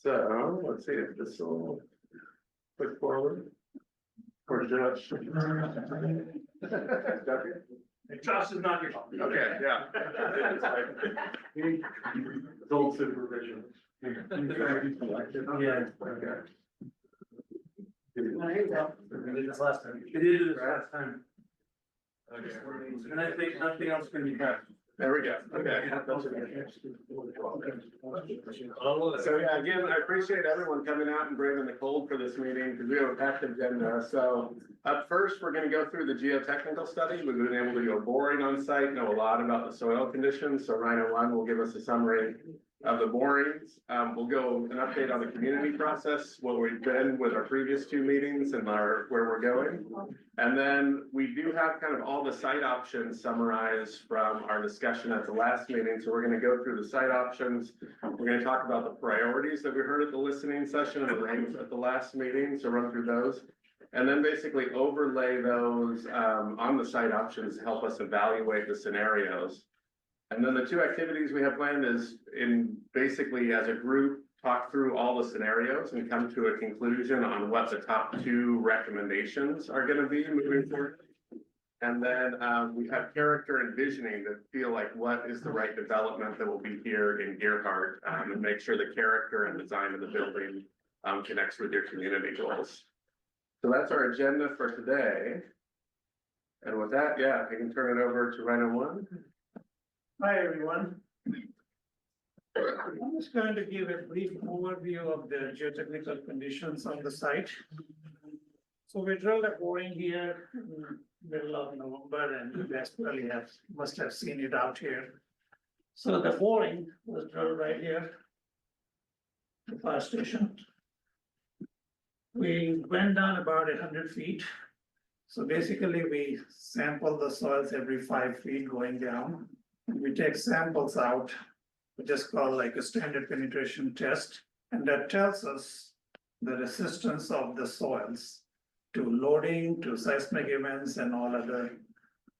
So let's see if this will click forward. Or Josh. Josh is not here. Okay, yeah. Adult supervision. Yeah. Okay. We did this last time. We did this last time. Okay. And I think nothing else can be done. There we go. Okay. So yeah, again, I appreciate everyone coming out and braving the cold for this meeting because we have a packed agenda. So up first, we're going to go through the geotechnical study. We've been able to go boring on site, know a lot about the soil conditions. So Rhino 1 will give us a summary of the borings. We'll go an update on the community process, where we've been with our previous two meetings and where we're going. And then we do have kind of all the site options summarized from our discussion at the last meeting. So we're going to go through the site options. We're going to talk about the priorities that we heard at the listening session and the names at the last meeting. So run through those. And then basically overlay those on the site options to help us evaluate the scenarios. And then the two activities we have planned is in basically as a group, talk through all the scenarios and come to a conclusion on what the top two recommendations are going to be moving forward. And then we have character envisioning to feel like what is the right development that will be here in Gearhart and make sure the character and design of the building connects with your community goals. So that's our agenda for today. And with that, yeah, I can turn it over to Rhino 1. Hi, everyone. I'm just going to give a brief overview of the geotechnical conditions on the site. So we drilled a boring here in the middle of November, and you guys probably must have seen it out here. So the boring was drilled right here, the fire station. We went down about 100 feet. So basically we sample the soils every 5 feet going down. We take samples out, which is called like a standard penetration test, and that tells us the resistance of the soils to loading, to seismic events, and all other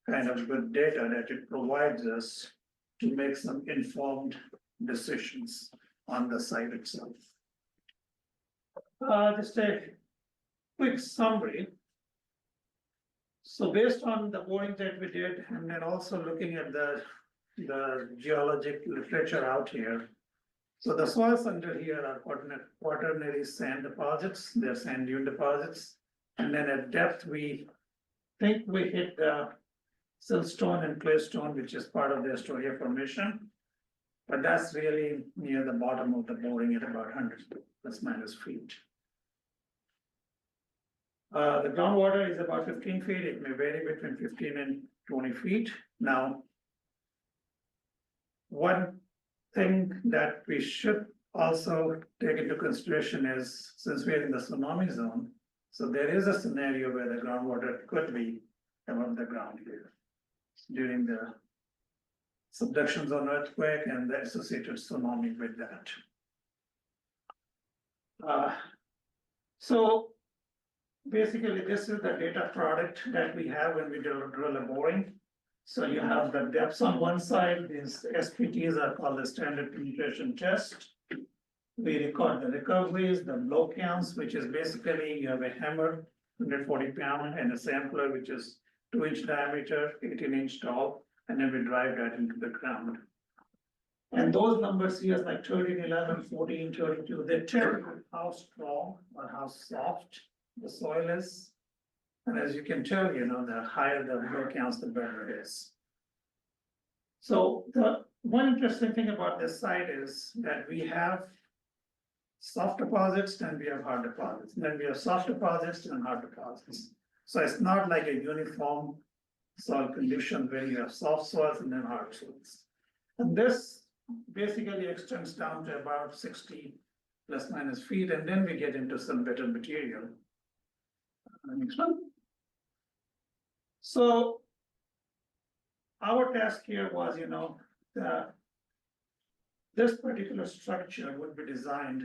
kind of good data that it provides us to make some informed decisions on the site itself. Just a quick summary. So based on the boring that we did, and then also looking at the geologic literature out here. So the soils under here are quaternary sand deposits, they're sand dune deposits. And then at depth, we think we hit the siltstone and claystone, which is part of the Astoria Formation. But that's really near the bottom of the boring at about 100 plus minus feet. The groundwater is about 15 feet. It may vary between 15 and 20 feet. Now, one thing that we should also take into consideration is, since we're in the tsunami zone, so there is a scenario where the groundwater could be above the ground here during the subduction zone earthquake and the associated tsunami with that. So basically, this is the data product that we have when we drill a boring. So you have the depths on one side. These SPTs are called the standard penetration test. We record the recoveries, the blow counts, which is basically you have a hammer, 140 pound, and a sampler, which is 2-inch diameter, 18-inch tall, and then we drive that into the ground. And those numbers here, like 13, 11, 14, 32, they tell you how strong or how soft the soil is. And as you can tell, the higher the blow counts, the better it is. So the one interesting thing about this site is that we have soft deposits and we have hard deposits. And then we have soft deposits and hard deposits. So it's not like a uniform soil condition where you have soft soils and then hard soils. And this basically extends down to about 60 plus minus feet, and then we get into some better material. Next one. So our task here was, this particular structure would be designed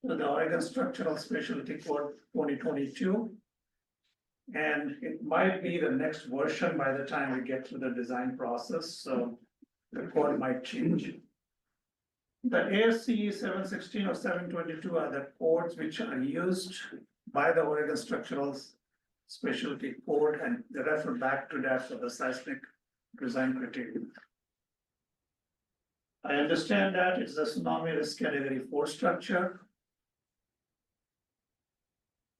with the Oregon Structural Specialty Code 2022. And it might be the next version by the time we get to the design process, so the code might change. The ASCE 716 or 722 are the codes which are used by the Oregon Structural Specialty Code, and they refer back to that for the seismic design criteria. I understand that it's a tsunami risk category 4 structure.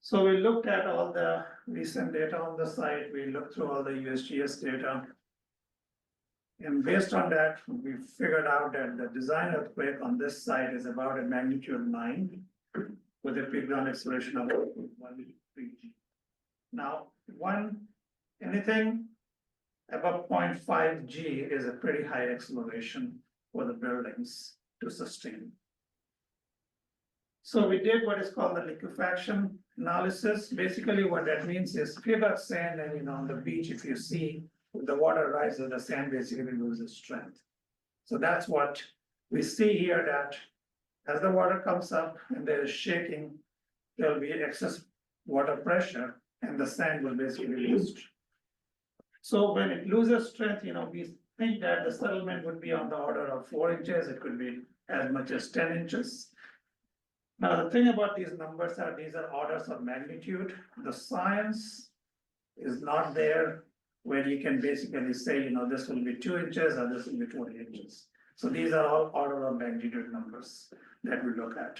So we looked at all the recent data on the site, we looked through all the USGS data. And based on that, we figured out that the design earthquake on this site is about a magnitude 9 with a peak ground acceleration of 1.3 G. Now, anything above 0.5 G is a pretty high acceleration for the buildings to sustain. So we did what is called the liquefaction analysis. Basically, what that means is if you got sand and on the beach, if you see the water rises, the sand basically loses strength. So that's what we see here, that as the water comes up and there is shaking, there'll be excess water pressure and the sand will basically lose strength. So when it loses strength, we think that the settlement would be on the order of 4 inches, it could be as much as 10 inches. Now, the thing about these numbers are these are orders of magnitude. The science is not there where you can basically say, this will be 2 inches or this will be 20 inches. So these are all order of magnitude numbers that we look at.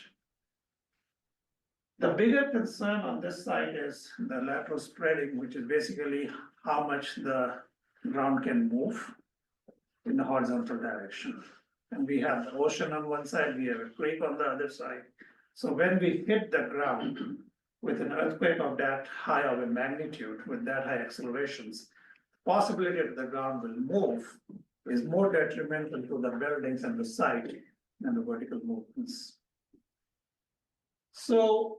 The bigger concern on this side is the lateral spreading, which is basically how much the ground can move in the horizontal direction. And we have the ocean on one side, we have a creek on the other side. So when we hit the ground with an earthquake of that high of a magnitude, with that high accelerations, possibility that the ground will move is more detrimental to the buildings and the site than the vertical movements. So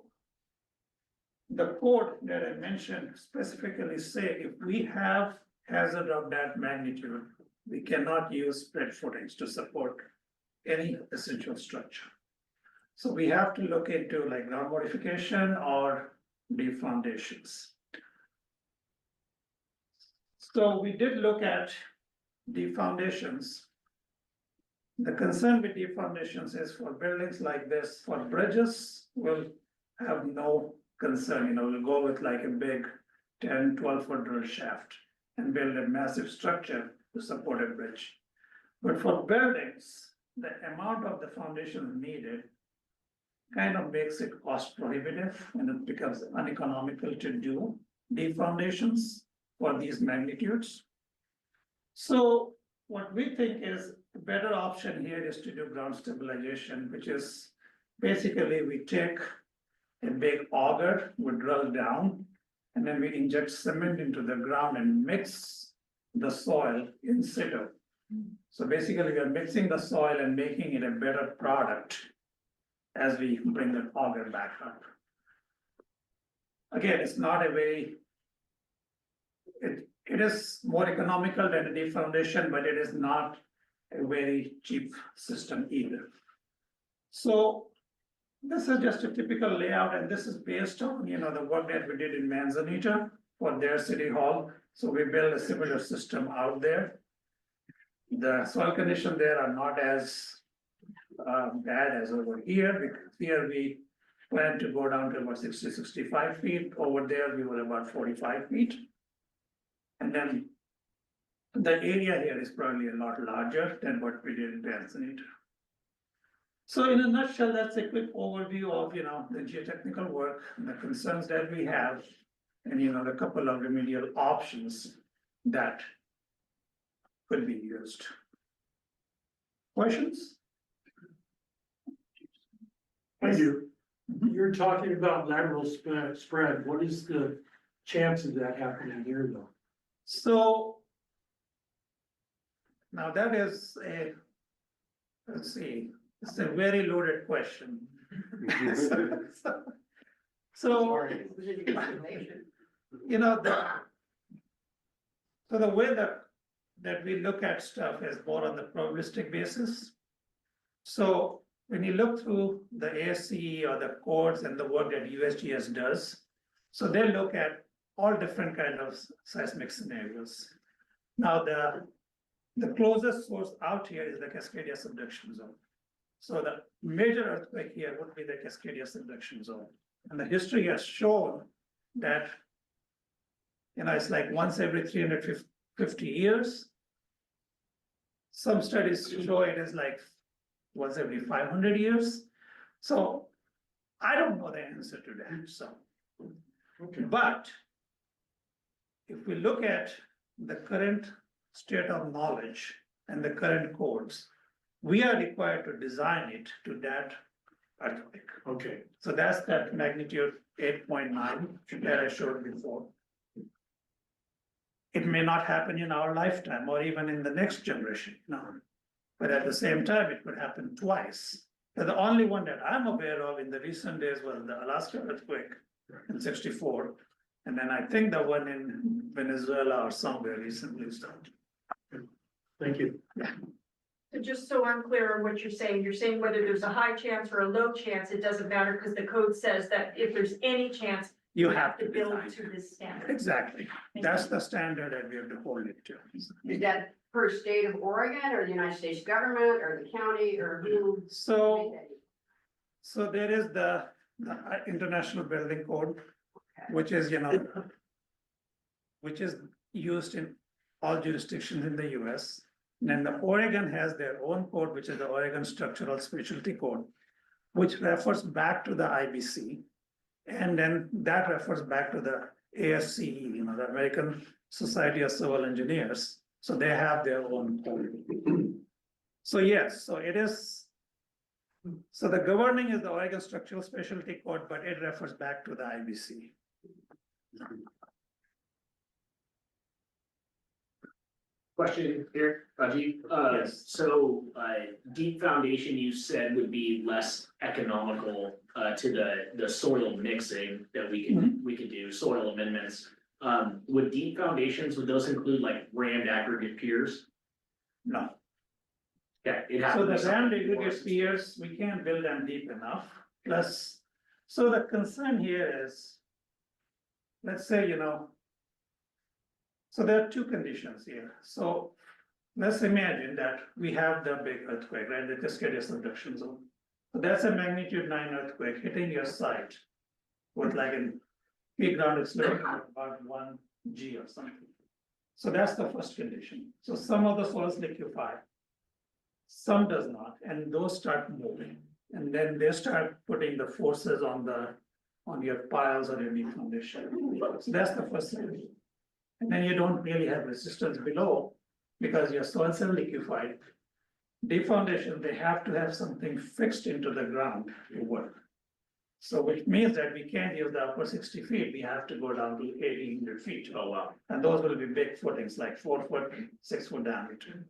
the code that I mentioned specifically say if we have hazard of that magnitude, we cannot use spread footings to support any essential structure. So we have to look into like ground modification or deep foundations. So we did look at deep foundations. The concern with deep foundations is for buildings like this, for bridges, we'll have no concern, we'll go with like a big 10, 12-foot drill shaft and build a massive structure to support a bridge. But for buildings, the amount of the foundation needed kind of makes it cost prohibitive and it becomes uneconomical to do deep foundations for these magnitudes. So what we think is the better option here is to do ground stabilization, which is basically we take a big auger, we drill down, and then we inject cement into the ground and mix the soil in situ. So basically we are mixing the soil and making it a better product as we bring the auger back up. Again, it's not a very, it is more economical than a deep foundation, but it is not a very cheap system either. So this is just a typical layout, and this is based on the work that we did in Manzanita for their city hall. So we built a similar system out there. The soil conditions there are not as bad as over here, because here we plan to go down to about 60, 65 feet. Over there, we were about 45 feet. And then the area here is probably a lot larger than what we did in Manzanita. So in a nutshell, that's a quick overview of, the geotechnical work, the concerns that we have, and, the couple of remedial options that could be used. Questions? I do. You're talking about lateral spread. What is the chance of that happening here, though? So now that is let's see, it's a very loaded question. So the way that we look at stuff is more on the probabilistic basis. So when you look through the ASCE or the codes and the work that USGS does, so they look at all different kind of seismic scenarios. Now the closest source out here is the Cascadia subduction zone. So the major earthquake here would be the Cascadia subduction zone. And the history has shown that, it's like once every 350 years. Some studies show it is like once every 500 years. So I don't know the answer to that, so. Okay. But if we look at the current state of knowledge and the current codes, we are required to design it to that earthquake. Okay, So that's that magnitude 8.9 that I showed before. It may not happen in our lifetime or even in the next generation, but at the same time, it could happen twice. But the only one that I'm aware of in the recent days was the Alaska earthquake in '64. And then I think the one in Venezuela or somewhere recently started. thank you. So just so I'm clear on what you're saying whether there's a high chance or a low chance, it doesn't matter because the code says that if there's any chance, You have to build design to it. this standard. Exactly. That's the standard that we have to hold it to. Is that per state of Oregon or the United States government or the county or who? So, made that? so there is the International Building Code, which is, which is used in all jurisdictions in the US. And then the Oregon has their own code, which is the Oregon Structural Specialty Code, which refers back to the IBC. And then that refers back to the ASCE, the American Society of Civil Engineers. So they have their own code. So yes, so it is. So the governing is the Oregon Structural Specialty Code, but it refers back to the IBC. Question here, Rajiv. Yes. So, deep foundation you said would be less economical, to the soil mixing that we could do, soil amendments. Would deep foundations, would those include like rammed aggregate piers? No. Yeah, it has So to be the something rammed more. aggregate piers, we can't build them deep enough, plus, so the concern here is. Let's say, so there are two conditions here, so. Let's imagine that we have the big earthquake, right, the Cascadia subduction zone. So that's a magnitude 9 earthquake hitting your site. With like an peak ground explosion of about 1 G or something. So that's the first condition, so some of the soils liquefy. Some does not, and those start moving, and then they start putting the forces on your piles or your deep foundation. So that's the first thing. And then you don't really have resistance below because your soils are liquefied. Deep foundation, they have to have something fixed into the ground to work. So which means that we can't use the upper 60 feet, we have to go down to 1,800 feet. Oh, wow. And those will be big footings, like 4 foot, 6 foot diameter.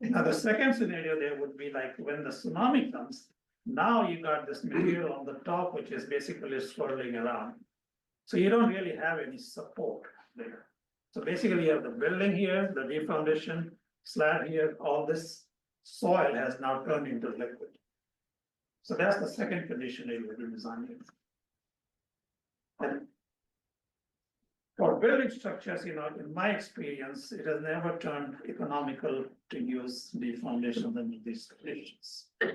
Now, the second scenario there would be like when the tsunami comes, now you got this material on the top, which is basically swirling around. So you don't really have any support there. So basically you have the building here, the deep foundation, slab here, all this soil has now turned into liquid. So that's the second condition you would be designing. And for building structures, in my experience, it has never turned economical to use deep foundations under these conditions. I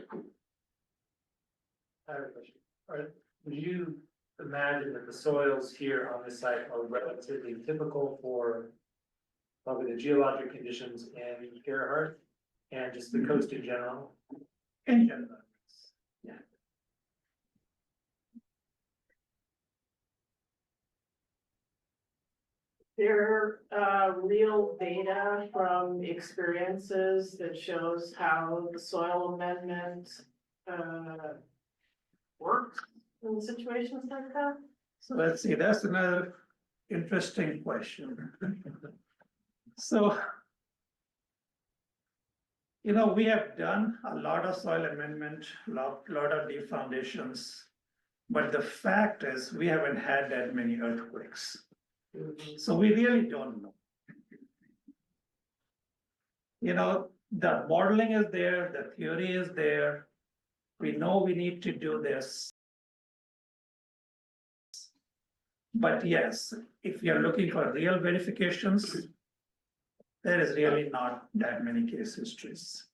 have a question. Would you imagine that the soils here on this site are relatively typical for probably the geologic conditions in Gearhart and just the coast in general? In general, yeah. There real data from experiences that shows how the soil amendment works in situations like that? So let's see, that's another interesting question. So, we have done a lot of soil amendment, lot of deep foundations. But the fact is, we haven't had that many earthquakes. So we really don't know. The modeling is there, the theory is there. We know we need to do this. But yes, if you're looking for real verifications, there is really not that many case histories.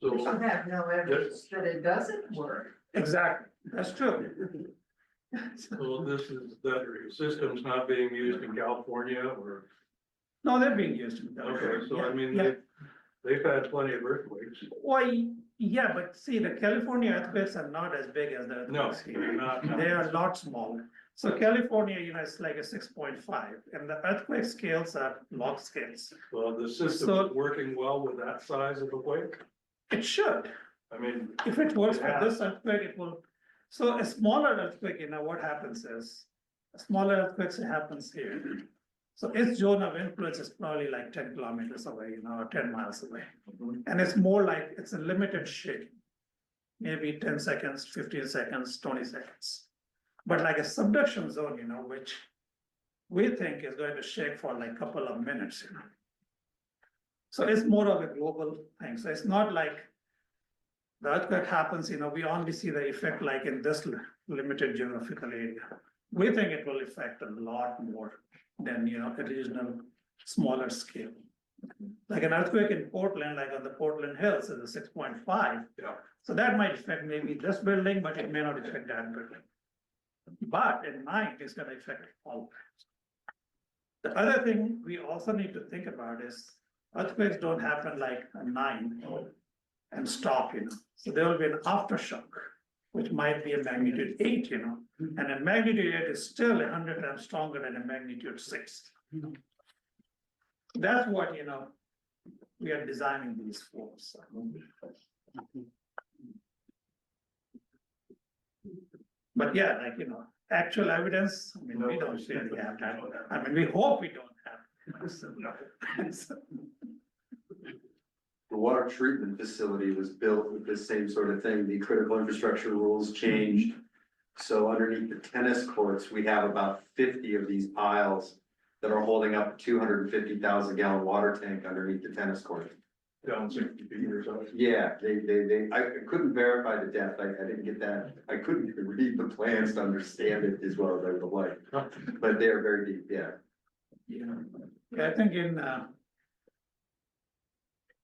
We So, should have no evidence that it doesn't work. Exactly, that's true. so this is, that system's not being used in California or, No, they're being used in okay, so I mean, Yeah. they've had plenty of earthquakes. Why, yeah, but see, the California earthquakes are not as big as the No, earthquakes they're here. not. They are a lot smaller. So California, it's like a 6.5, and the earthquake scales are log scales. Well, the system So- is working well with that size of a quake. It should, I mean, if it works for Yeah. this earthquake, it will. So a smaller earthquake, what happens is, a smaller earthquake happens here. So its zone of influence is probably like 10 kilometers away, or 10 miles away. And it's more like, it's a limited shake. Maybe 10 seconds, 15 seconds, 20 seconds. But like a subduction zone, which we think is going to shake for like a couple of minutes. So it's more of a global thing. So it's not like the earthquake happens, we only see the effect like in this limited geographical area. We think it will affect a lot more than, a regional smaller scale. Like an earthquake in Portland, like on the Portland Hills is a 6.5. Yeah. So that might affect maybe this building, but it may not affect that building. But at night, it's gonna affect all. The other thing we also need to think about is earthquakes don't happen like a 9 and stop, So there will be an aftershock, which might be a magnitude 8, and a magnitude 8 is still 100 times stronger than a magnitude 6. That's what, we are designing these for. So. But yeah, like, actual evidence, we don't really have that. We hope we don't have. The water treatment facility was built with this same sort of thing, the critical infrastructure rules changed. So underneath the tennis courts, we have about 50 of these piles that are holding up 250,000 gallon water tank underneath the tennis court. down 60 feet or so. Yeah, I couldn't verify the depth, I didn't get that, I couldn't read the plans to understand it as well as I would have liked. But they're very deep, yeah. Yeah, I think in,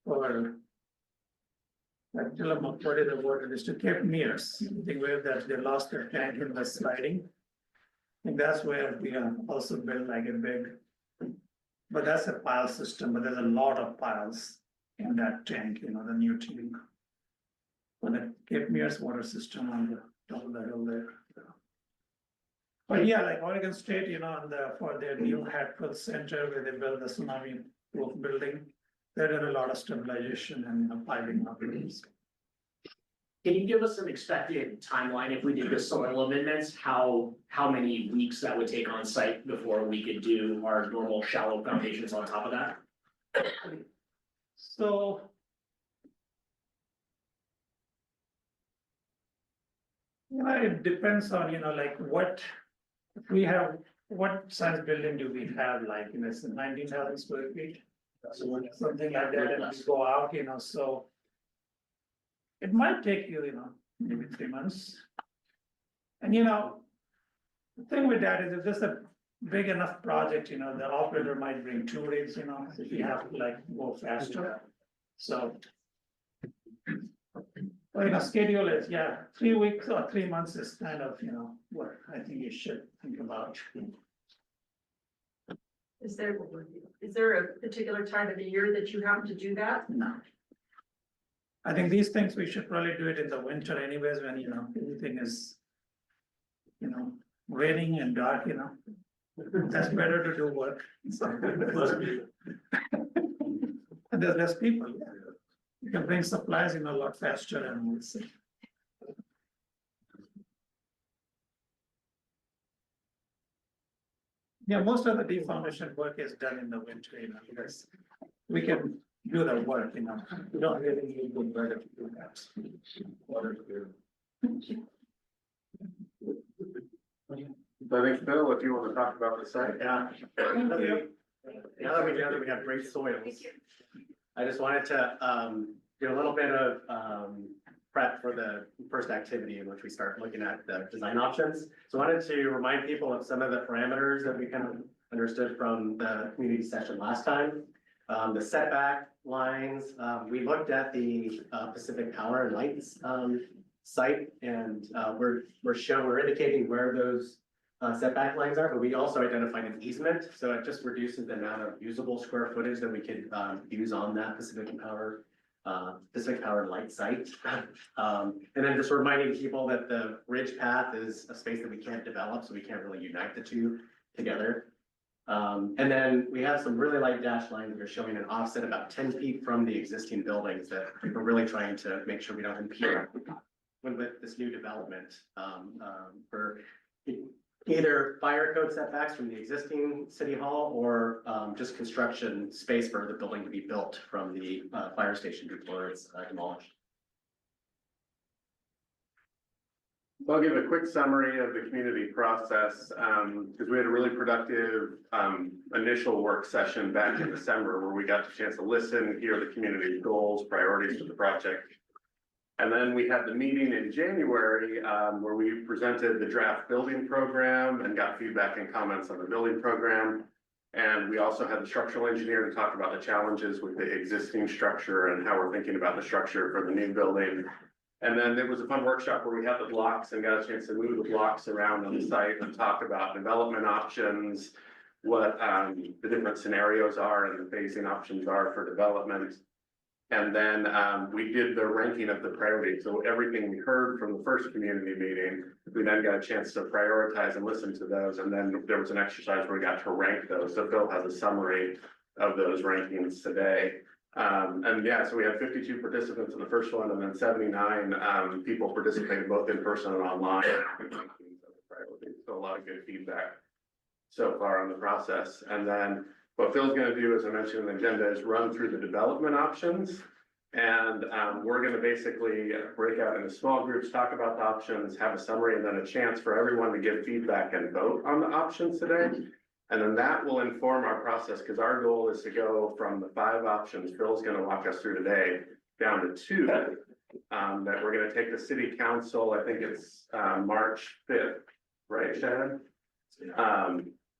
or like Tillamook, what is the word, it is to Cape Mears, I think where that they lost their tank in the sliding. I think that's where we have also built like a big, but that's a pile system, but there's a lot of piles in that tank, the new tank. For the Cape Mears water system on the top of the hill there. But yeah, like Oregon State, for their new Hatfield Center where they built the tsunami proof building, they did a lot of stabilization and piling up. Can you give us an expected timeline if we did the soil amendments, how many weeks that would take on site before we could do our normal shallow foundations on top of that? So. It depends on, like what, if we have, what size building do we have, like, it's 19,000 square feet? So something like that, and we go out, so. It might take you, maybe 3 months. And the thing with that is if this is a big enough project, the operator might bring 2 rigs, if you have to like go faster. So. Well, schedule is, 3 weeks or 3 months is kind of, what I think you should think about. Is there a particular time of the year that you have to do that? No. I think these things, we should probably do it in the winter anyways, when, everything is, raining and dark, That's better to do work. And there's less people, yeah. You can bring supplies in a lot faster and we'll see. Yeah, most of the deep foundation work is done in the winter, because we can do the work, we don't really need good weather to do that. I think, Bill, if you want to talk about the site. Yeah. Now that we have great soils, I just wanted to do a little bit of prep for the first activity in which we start looking at the design options. So I wanted to remind people of some of the parameters that we kind of understood from the community session last time. The setback lines, we looked at the Pacific Power and Lights site, and we're indicating where those setback lines are, but we also identified an easement, so it just reduces the amount of usable square footage that we could use on that Pacific Power and Light site. And then just reminding people that the ridge path is a space that we can't develop, so we can't really unite the two together. And then we have some really light dash lines that are showing an offset about 10 feet from the existing buildings that we're really trying to make sure we don't impede with this new development, for either fire code setbacks from the existing city hall or just construction space for the building to be built from the fire station before it's demolished. I'll give a quick summary of the community process, because we had a really productive initial work session back in December where we got the chance to listen, hear the community's goals, priorities for the project. And then we had the meeting in January where we presented the draft building program and got feedback and comments on the building program. And we also had the structural engineer to talk about the challenges with the existing structure and how we're thinking about the structure for the new building. And then there was a fun workshop where we had the blocks and got a chance to move the blocks around on the site and talk about development options, what the different scenarios are and the phasing options are for development. And then we did the ranking of the priorities. So everything we heard from the first community meeting, we then got a chance to prioritize and listen to those. And then there was an exercise where we got to rank those. So Phil has a summary of those rankings today. And yeah, so we had 52 participants in the first one, and then 79 people participated both in person and online. So a lot of good feedback so far on the process. And then what Phil's gonna do, as I mentioned in the agenda, is run through the development options. And we're gonna basically break out into small groups, talk about the options, have a summary, and then a chance for everyone to give feedback and vote on the options today. And then that will inform our process, because our goal is to go from the 5 options Phil's gonna walk us through today down to 2. That we're gonna take to city council, I think it's March 5th, right, Shannon?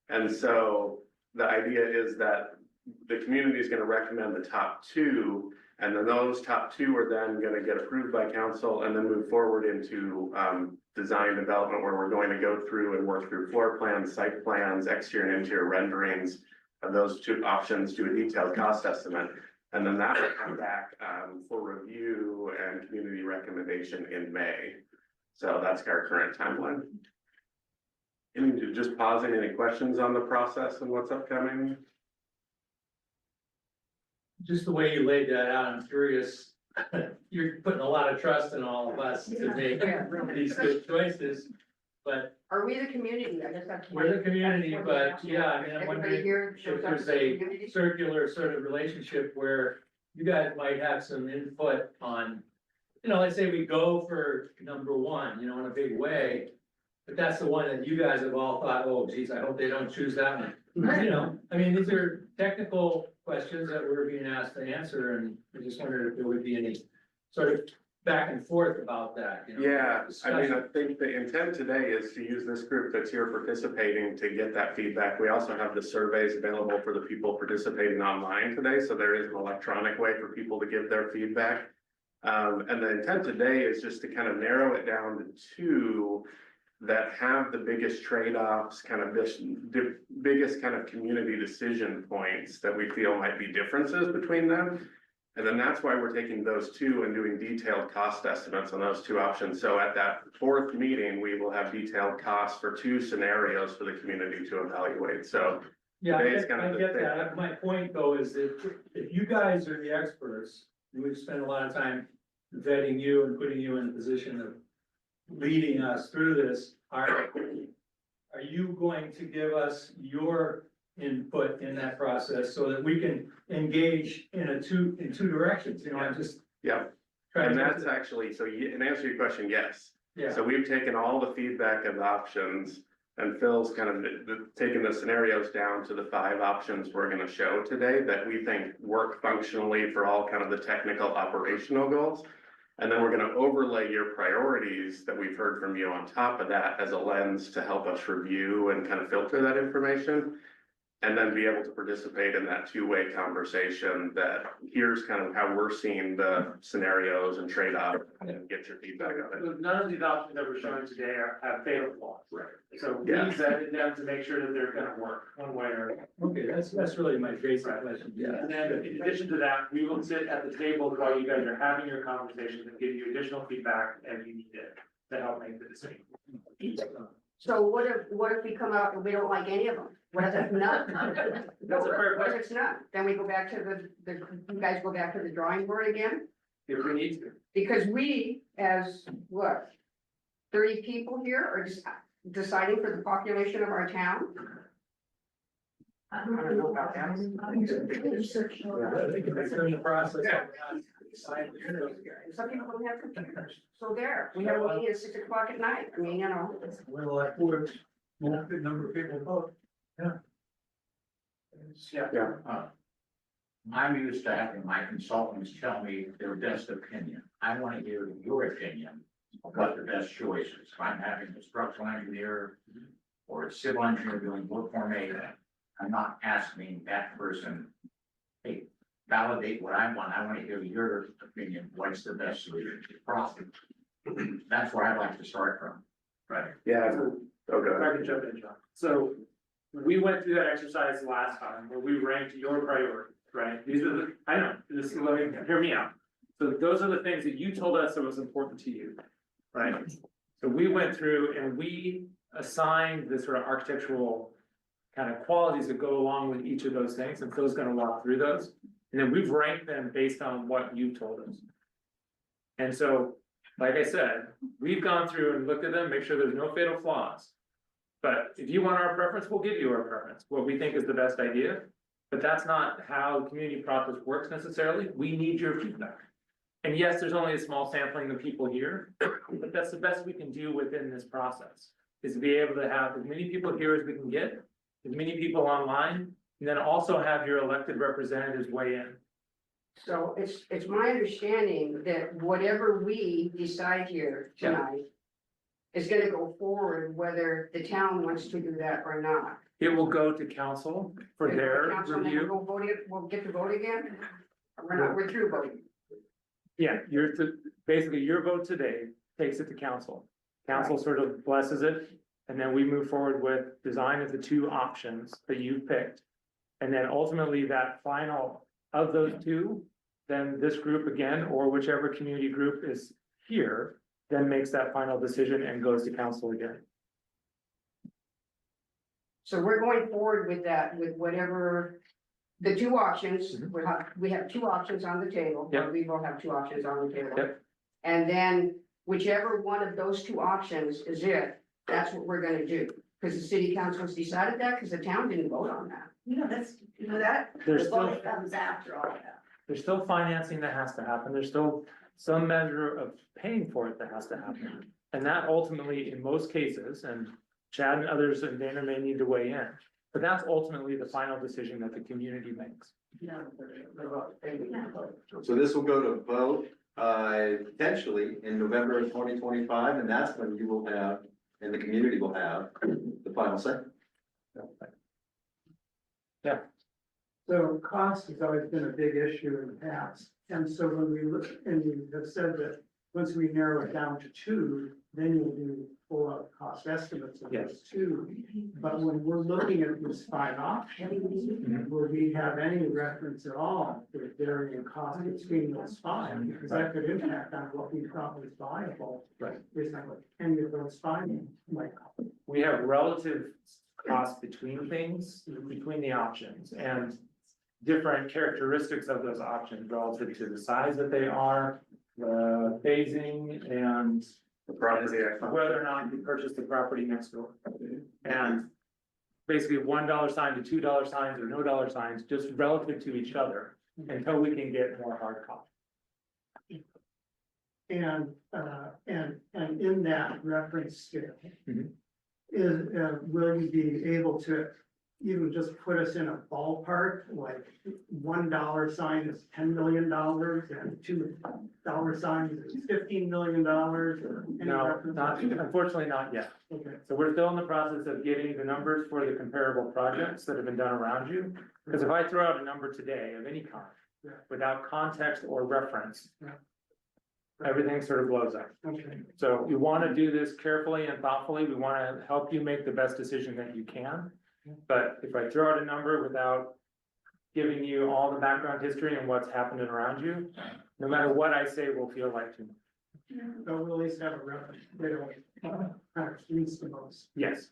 And so the idea is that the community is gonna recommend the top 2, and then those top 2 are then gonna get approved by council and then move forward into design development, where we're going to go through and work through floor plans, site plans, exterior and interior renderings of those 2 options, do a detailed cost estimate. And then that will come back for review and community recommendation in May. So that's our current timeline. Just pausing, any questions on the process and what's upcoming? Just the way you laid that out, I'm curious, you're putting a lot of trust in all of us to make these good choices, but Are we the community? I guess that's. we're the community, but yeah, I mean, I'm Everybody wondering here if shows up there's as the a community? circular sort of relationship where you guys might have some input on, let's say we go for number 1, in a big way. But that's the one that you guys have all thought, oh geez, I hope they don't choose that one. I mean, these are technical questions that we're being asked to answer, and I just wondered if there would be any sort of back and forth about that, Yeah, I mean, I discussion. think the intent today is to use this group that's here participating to get that feedback. We also have the surveys available for the people participating online today, so there is an electronic way for people to give their feedback. And the intent today is just to kind of narrow it down to 2 that have the biggest trade-offs, kind of the biggest kind of community decision points that we feel might be differences between them. And then that's why we're taking those 2 and doing detailed cost estimates on those 2 options. So at that 4th meeting, we will have detailed costs for 2 scenarios for the community to evaluate. So Yeah, today's I kind of get the thing. that. My point though is that if you guys are the experts, and we've spent a lot of time vetting you and putting you in a position of leading us through this, are you going to give us your input in that process so that we can engage in two directions, I'm just. Yeah. trying And to- that's actually, so in answer to your question, yes. Yeah, So we've taken all the feedback of the options, and Phil's kind of taken the scenarios down to the 5 options we're gonna show today that we think work functionally for all kind of the technical operational goals. And then we're gonna overlay your priorities that we've heard from you on top of that as a lens to help us review and kind of filter that information. And then be able to participate in that two-way conversation that here's kind of how we're seeing the scenarios and trade-off and get your feedback on it. None of these options that we're showing today have fatal flaws. Right. So we Yeah. vetted them to make sure that they're gonna work one way or another. Okay, that's really my basic question. Yeah. And then in addition to that, we will sit at the table while you guys are having your conversations and give you additional feedback as you need it to help make the decision. So what if we come out and we don't like any of them? What if it's none? That's a fair What if it's none? Then we go back to you guys go back to the drawing board again? If we need to. Because we, as what, 30 people here are just deciding for the population of our town? I don't know about that. They're in the process. Some people don't have computers, so there, we have a meeting at 6 o'clock at night, I mean, you know. Well, that would, most good number of people vote. I'm used to having my consultants tell me their best opinion. I want to hear your opinion of what the best choice is. If I'm having a structural engineer or a civil engineer doing work for me, I'm not asking that person, hey, validate what I want. I want to hear your opinion. What's the best solution to the problem? That's where I'd like to start from. Right. Yeah, If okay. I can jump in, John. So we went through that exercise last time where we ranked your priorities, right? These are the, I know, this is, let me, hear me out. So those are the things that you told us that was important to you, right? So we went through and we assigned the sort of architectural kind of qualities that go along with each of those things, and Phil's gonna walk through those. And then we've ranked them based on what you told us. And so, like I said, we've gone through and looked at them, make sure there's no fatal flaws. But if you want our preference, we'll give you our preference, what we think is the best idea. But that's not how the community process works necessarily. We need your feedback. And yes, there's only a small sampling of people here, but that's the best we can do within this process. Is to be able to have as many people here as we can get, as many people online, and then also have your elected representatives weigh in. So it's my understanding that whatever we decide here tonight is gonna go forward, whether the town wants to do that or not. It will go to council for their Council, then review. we'll get to vote again? We're through voting. Yeah, basically your vote today takes it to council. Council sort of blesses it, and then we move forward with design of the two options that you've picked. And then ultimately that final of those two, then this group again, or whichever community group is here, then makes that final decision and goes to council again. So we're going forward with that, with whatever, the two options, Mhm. we have two options on the table. Yep. We will have two options on the table. Yep. And then whichever one of those two options is it, that's what we're gonna do. Because the city council has decided that, because the town didn't vote on that. That, There's the still, vote comes after all that. there's still financing that has to happen. There's still some measure of paying for it that has to happen. And that ultimately, in most cases, and Chad and others and Dana may need to weigh in, but that's ultimately the final decision that the community makes. So this will go to vote, potentially in November of 2025, and that's when you will have, and the community will have the final say. So cost has always been a big issue in the past, and so when we look, and we have said that once we narrow it down to two, then you'll do full out cost estimates of those two. But when we're looking at these 5 options, will we have any reference at all to the varying cost between those 5? Because that could impact on what we thought was viable. Right. Based on what any of those 5 might cost. We have relative costs between things, between the options, and different characteristics of those options relative to the size that they are, the phasing, and The property. whether or not you purchase the property next door. And basically $1 sign to $2 signs or no dollar signs, just relative to each other, until we can get more hard copy. And in that reference scale. Mhm. Will you be able to even just put us in a ballpark, like $1 sign is $10 million and $2 signs is $15 million or? any No, reference? not, unfortunately not yet. Okay, So we're still in the process of getting the numbers for the comparable projects that have been done around you. Because if I throw out a number today of any kind, Yeah. without context or reference, Yeah. everything sort of blows up. okay, So we want to do this carefully and thoughtfully. We want to help you make the best decision that you can. But if I throw out a number without giving you all the background history and what's happening around you, no matter what I say, will feel like too much. so we'll at least have a reference, they don't, kind of least the most. Yes.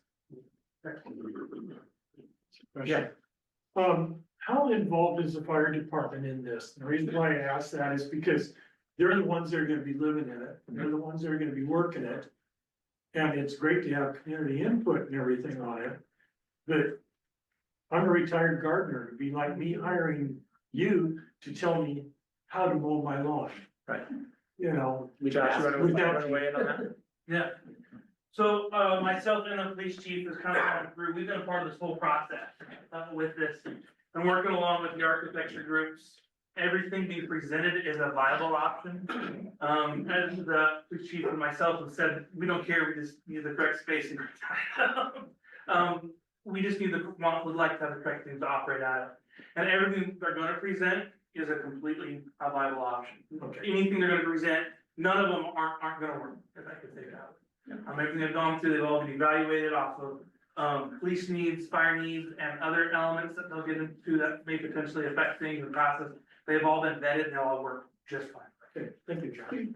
Yeah. How involved is the fire department in this? The reason why I ask that is because they're the ones that are gonna be living in it, and they're the ones that are gonna be working it. And it's great to have community input and everything on it, but I'm a retired gardener, it'd be like me hiring you to tell me how to mow my lawn. Right. You know, Josh, you want Without- to weigh in on that? Yeah. So, myself and the police chief has kind of gone through, we've been a part of this whole process, with this. And working along with the architecture groups, everything being presented is a viable option. As the police chief and myself have said, we don't care, we just need the correct spacing. We just need would like to have the correct things to operate out of. And everything they're gonna present is a completely viable option. okay, Anything they're gonna present, none of them aren't gonna work, if I could say that. Everything they've gone through, they've all been evaluated off of, police needs, fire needs, and other elements that they'll get into that may potentially affect things in the process. They've all been vetted and they'll all work just fine. okay, thank you, John.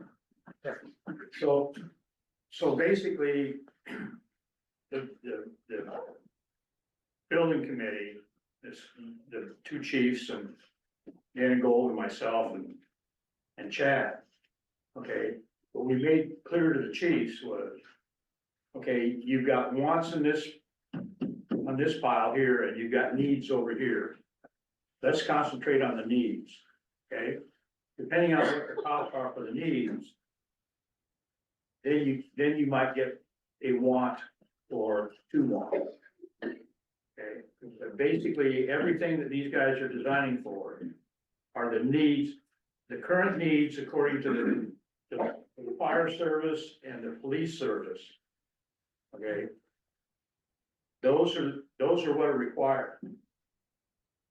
So basically, the building committee, is the two chiefs and Dan Gold and myself and Chad. Okay, what we made clear to the chiefs was, okay, you've got wants in this, on this pile here, and you've got needs over here. Let's concentrate on the needs, okay? Depending on what the costs are for the needs, then you might get a want or two wants. Okay, so basically, everything that these guys are designing for are the needs, the current needs according to the fire service and the police service. Okay? Those are what are required.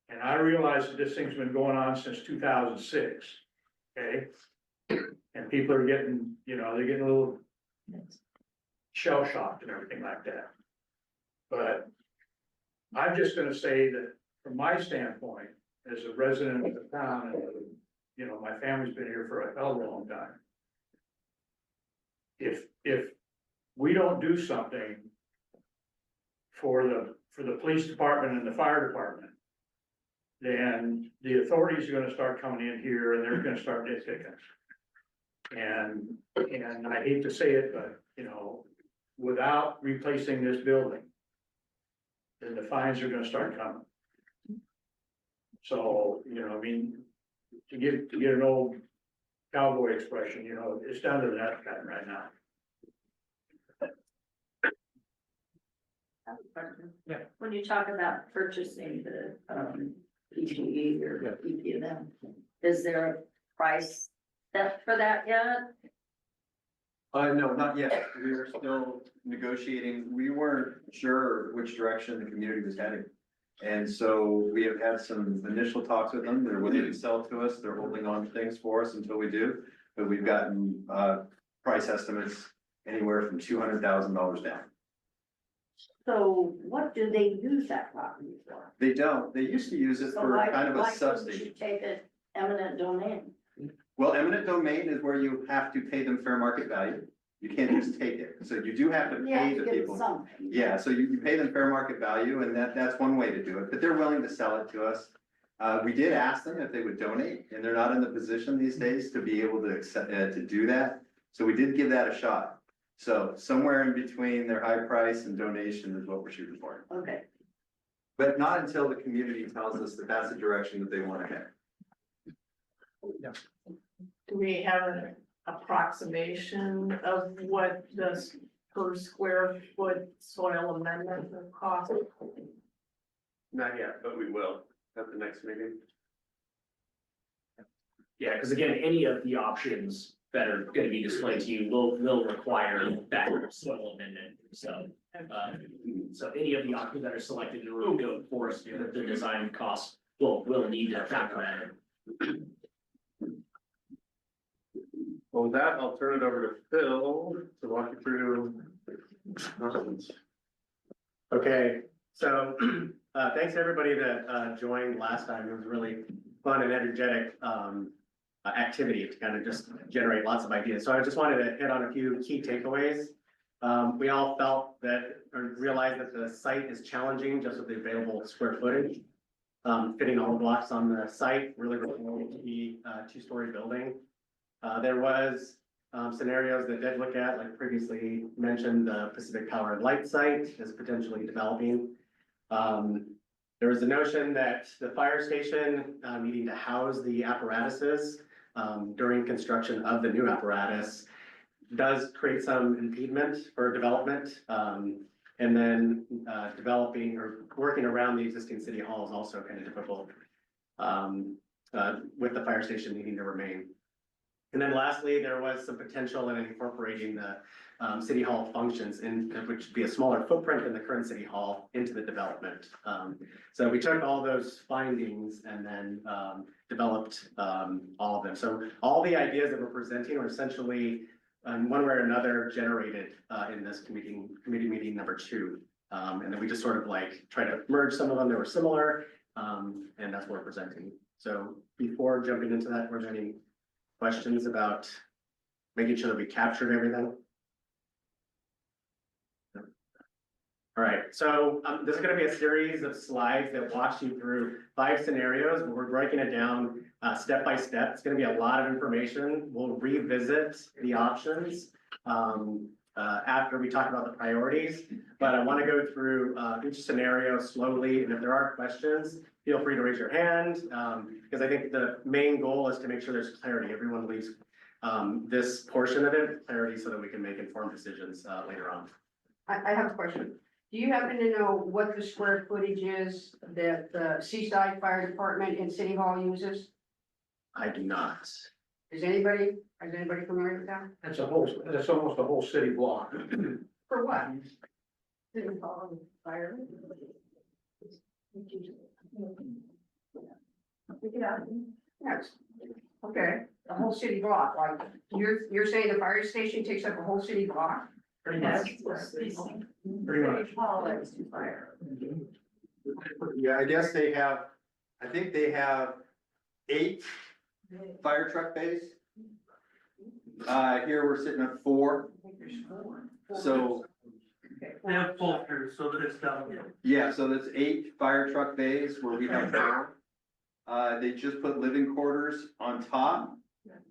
And I realize that this thing's been going on since 2006, okay? And people are getting, they're getting a little shell shocked and everything like that. But I'm just gonna say that from my standpoint, as a resident of the town, and my family's been here for a hell of a long time. If we don't do something for the police department and the fire department, then the authorities are gonna start coming in here and they're gonna start nitpicking. And I hate to say it, but, without replacing this building, then the fines are gonna start coming. So, to get an old cowboy expression, it's down to that kind right now. Yeah. When you talk about purchasing the, PPE or PPM, is there a price set for that yet? No, not yet. We are still negotiating. We weren't sure which direction the community was heading. And so we have had some initial talks with them. They're willing to sell to us. They're holding on to things for us until we do. But we've gotten, price estimates anywhere from $200,000 down. So what do they use that property for? They don't. They used to use it So for why- kind of a why couldn't you substation. take it eminent domain? Well, eminent domain is where you have to pay them fair market value. You can't just take it. So you do have to You have pay to the give them people. something. Yeah, so you pay them fair market value and that's one way to do it, but they're willing to sell it to us. We did ask them if they would donate and they're not in the position these days to be able to accept, to do that. So we did give that a shot. So somewhere in between their high price and donation is what we're shooting for. Okay. But not until the community tells us that that's the direction that they want to head. Do we have an approximation of what the per square foot soil amendment will cost? Not yet, but we will at the next meeting. Yeah, because again, any of the options that are gonna be displayed to you will require that soil amendment, so. So any of the options that are selected in order to go for the design costs will need to factor that in. Well, with that, I'll turn it over to Phil to walk you through. Okay, so, thanks to everybody that, joined last time. It was really fun and energetic, activity to kind of just generate lots of ideas. So I just wanted to hit on a few key takeaways. We all felt that, or realized that the site is challenging just with the available square footage. Fitting all the blocks on the site, really going to be a two-story building. There was scenarios that did look at, like previously mentioned, the Pacific Power and Light site is potentially developing. There was a notion that the fire station needing to house the apparatuses during construction of the new apparatus does create some impediment for development. And then developing or working around the existing city hall is also kind of difficult with the fire station needing to remain. And then lastly, there was some potential in incorporating the city hall functions in, which would be a smaller footprint than the current city hall into the development. So we took all those findings and then developed all of them. So all the ideas that we're presenting are essentially one way or another generated in this committee meeting number 2. And then we just sort of like try to merge some of them that were similar, and that's what we're presenting. So before jumping into that, were there any questions about making sure that we captured everything? All right, so this is gonna be a series of slides that walks you through 5 scenarios, but we're breaking it down step by step. It's gonna be a lot of information. We'll revisit the options after we talk about the priorities, but I wanna go through each scenario slowly, and if there are questions, feel free to raise your hand, because I think the main goal is to make sure there's clarity. Everyone leaves this portion of it with clarity so that we can make informed decisions later on. I have a question. Do you happen to know what the square footage is that the Seaside Fire Department in City Hall uses? I do not. Is anybody familiar with that? That's almost a whole city block. For what? City Hall Fire? Pick it up. Yes. Okay, a whole city block, like, you're saying the fire station takes up a whole city block? Pretty much. Pretty much. Yeah, I guess they have, I think they have 8 fire truck bays. Here we're sitting at 4. So, They have pull through so that it's done. yeah, so that's 8 fire truck bays where we have 4. They just put living quarters on top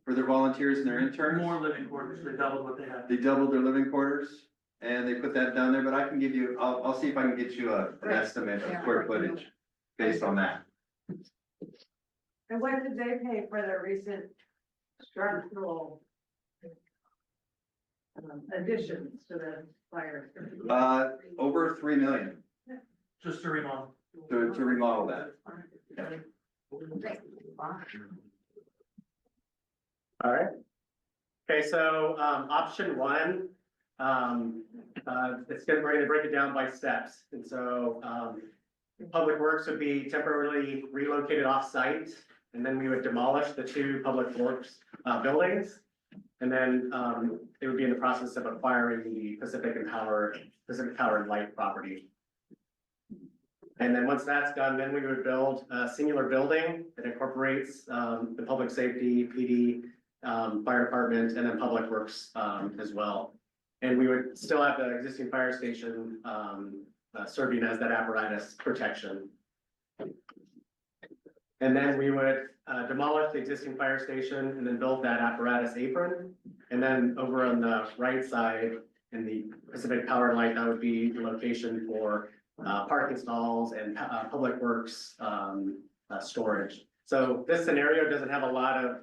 for their volunteers and their interns. More living quarters, they doubled what they have. They doubled their living quarters and they put that down there, but I can give you, I'll see if I can get you an estimate of square footage based on that. And what did they pay for their recent structural additions to the fire? Over 3 million Just to remodel. to remodel that. All right. Okay, so option 1, we're gonna break it down by steps. And so Public Works would be temporarily relocated off-site, and then we would demolish the 2 Public Works buildings. And then it would be in the process of acquiring the Pacific Power and Light property. And then once that's done, then we would build a singular building that incorporates the public safety, PD, fire department, and then Public Works as well. And we would still have the existing fire station serving as that apparatus protection. And then we would demolish the existing fire station and then build that apparatus apron. And then over on the right side in the Pacific Power and Light, that would be the location for parking stalls and Public Works storage. So this scenario doesn't have a lot of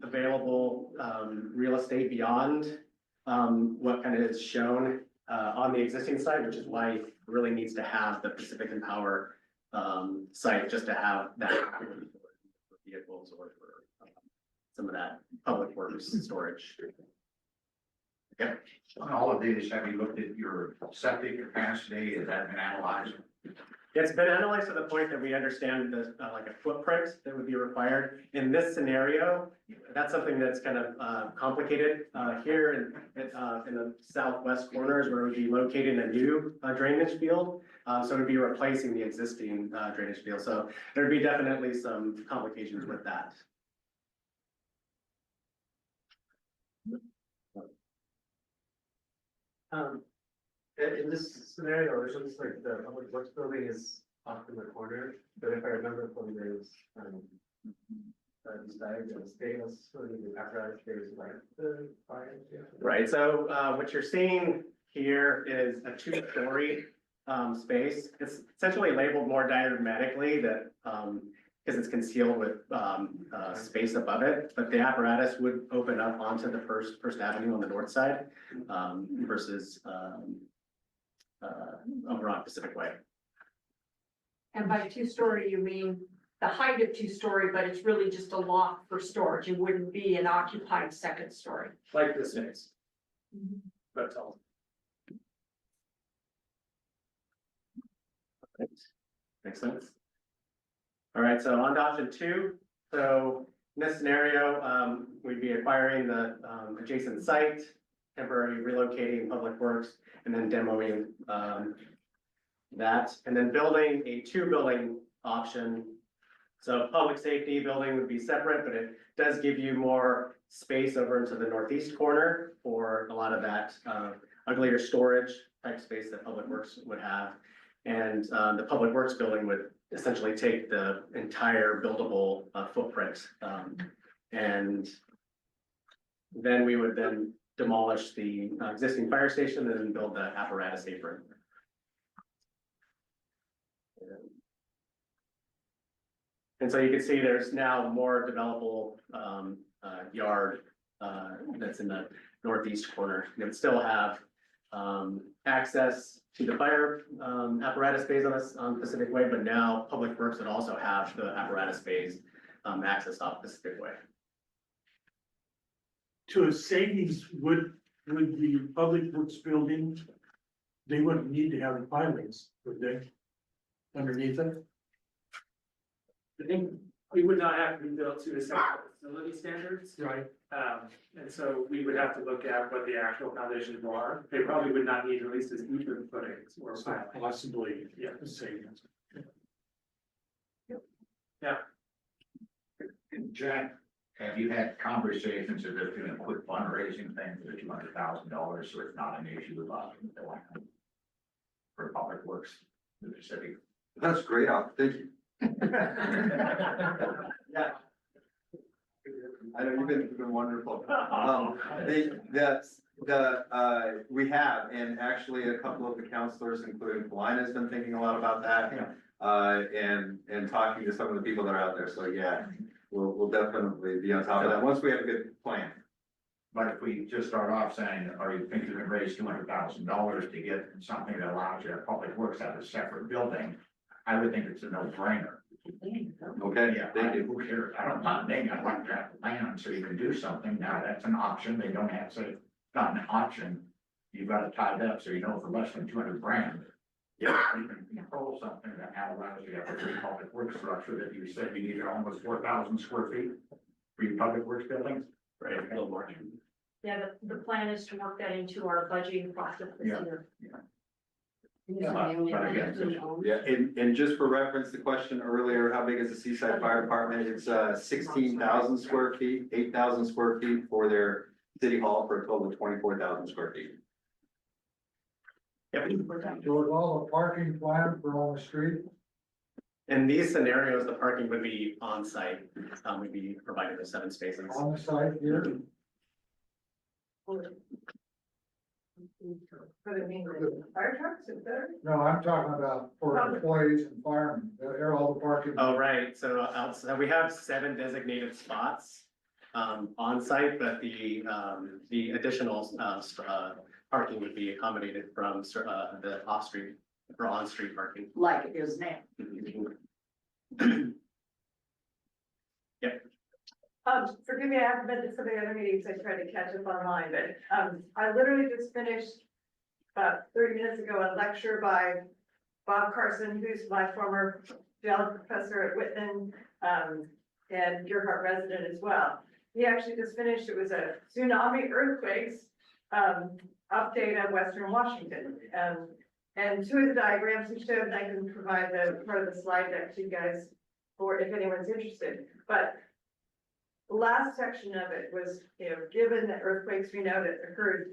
available real estate beyond what kind of is shown on the existing site, which is why it really needs to have the Pacific and Power site just to have that for vehicles or for some of that public works storage. Okay. On all of these, have you looked at your septic capacity? Has that been analyzed? It's been analyzed to the point that we understand the, like a footprint that would be required. In this scenario, that's something that's kind of complicated. Here in the southwest corners where we'd be locating a new drainage field. So it'd be replacing the existing drainage field. So there'd be definitely some complications with that. In this scenario, it looks like the public works building is off in the corner, but if I remember from those, these diagrams, they was sort of the apparatus space like the fire. Right, so what you're seeing here is a two-story space. It's essentially labeled more diagrammatically that because it's concealed with space above it, but the apparatus would open up onto the First Avenue on the north side versus over on Pacific Way. And by two-story, you mean the height of two-story, but it's really just a loft for storage. It wouldn't be an occupied second story. Like this is. But tall. Makes sense. All right, so on to option two. So in this scenario, we'd be acquiring the adjacent site, temporarily relocating public works, and then demoing that, and then building a two-building option. So public safety building would be separate, but it does give you more space over into the northeast corner for a lot of that uglier storage type space that public works would have. And the public works building would essentially take the entire buildable footprint. And then we would then demolish the existing fire station and then build the apparatus apron. And so you can see there's now more developable yard that's in the northeast corner. It would still have access to the fire apparatus bays on Pacific Way, but now Public Works would also have the apparatus bays access off Pacific Way. To a savings, would the public works building, they wouldn't need to have the pilings, would they? Underneath it? I think we would not have to be built to a separate facility standards. Right. And so we would have to look at what the actual foundations are. They probably would not need at least as deep of footings or So piling. possibly, Yeah. the savings. Yeah. Jack, have you had conversations of just doing a quick fundraising thing for the $200,000, so it's not an issue about the land for public works in the city? That's great, thank you. Yeah. I know you've been wonderful. We have, and actually a couple of the counselors, including Paulina, has been thinking a lot about that. And talking to some of the people that are out there, so yeah, we'll definitely be on top of that, once we have a good plan. But if we just start off saying, or you think you can raise $200,000 to get something that allows you to public works at a separate building, I would think it's a no-brainer. Okay, Yeah, thank you. who cares? I don't mind being, I'd like to have land so you can do something. Now, that's an option. They don't have to say, it's not an option. You've got it tied up, so you know for less than 200 grand. Yeah, you can control something that now allows you to have a free public works structure that you said you needed almost 4,000 square feet for your public works buildings. Right, a little more. Yeah, the plan is to work that into our budgeting process this Yeah. year. Yeah, and just for reference, the question earlier, how big is the Seaside Fire Department? It's 16,000 square feet, 8,000 square feet for their city hall for a total of 24,000 square feet. Yep. So is all the parking plan for all the street? In these scenarios, the parking would be on site. We'd be providing the 7 spaces. On the site here? Fire trucks, is there? No, I'm talking about for employees and firemen, they're all the parking. Oh, right, so outside, we have 7 designated spots on site, but the additional parking would be accommodated from the off-street for on-street parking. like it is now. Forgive me, I haven't been to some of the other meetings, I tried to catch up online, but, I literally just finished about 30 minutes ago, a lecture by Bob Carson, who's my former geology professor at Whitman, and Gearhart resident as well. He actually just finished, it was a tsunami earthquakes, update of Western Washington. And two of the diagrams he showed, and I can provide the part of the slide deck to you guys for if anyone's interested, but the last section of it was, given the earthquakes we know that occurred,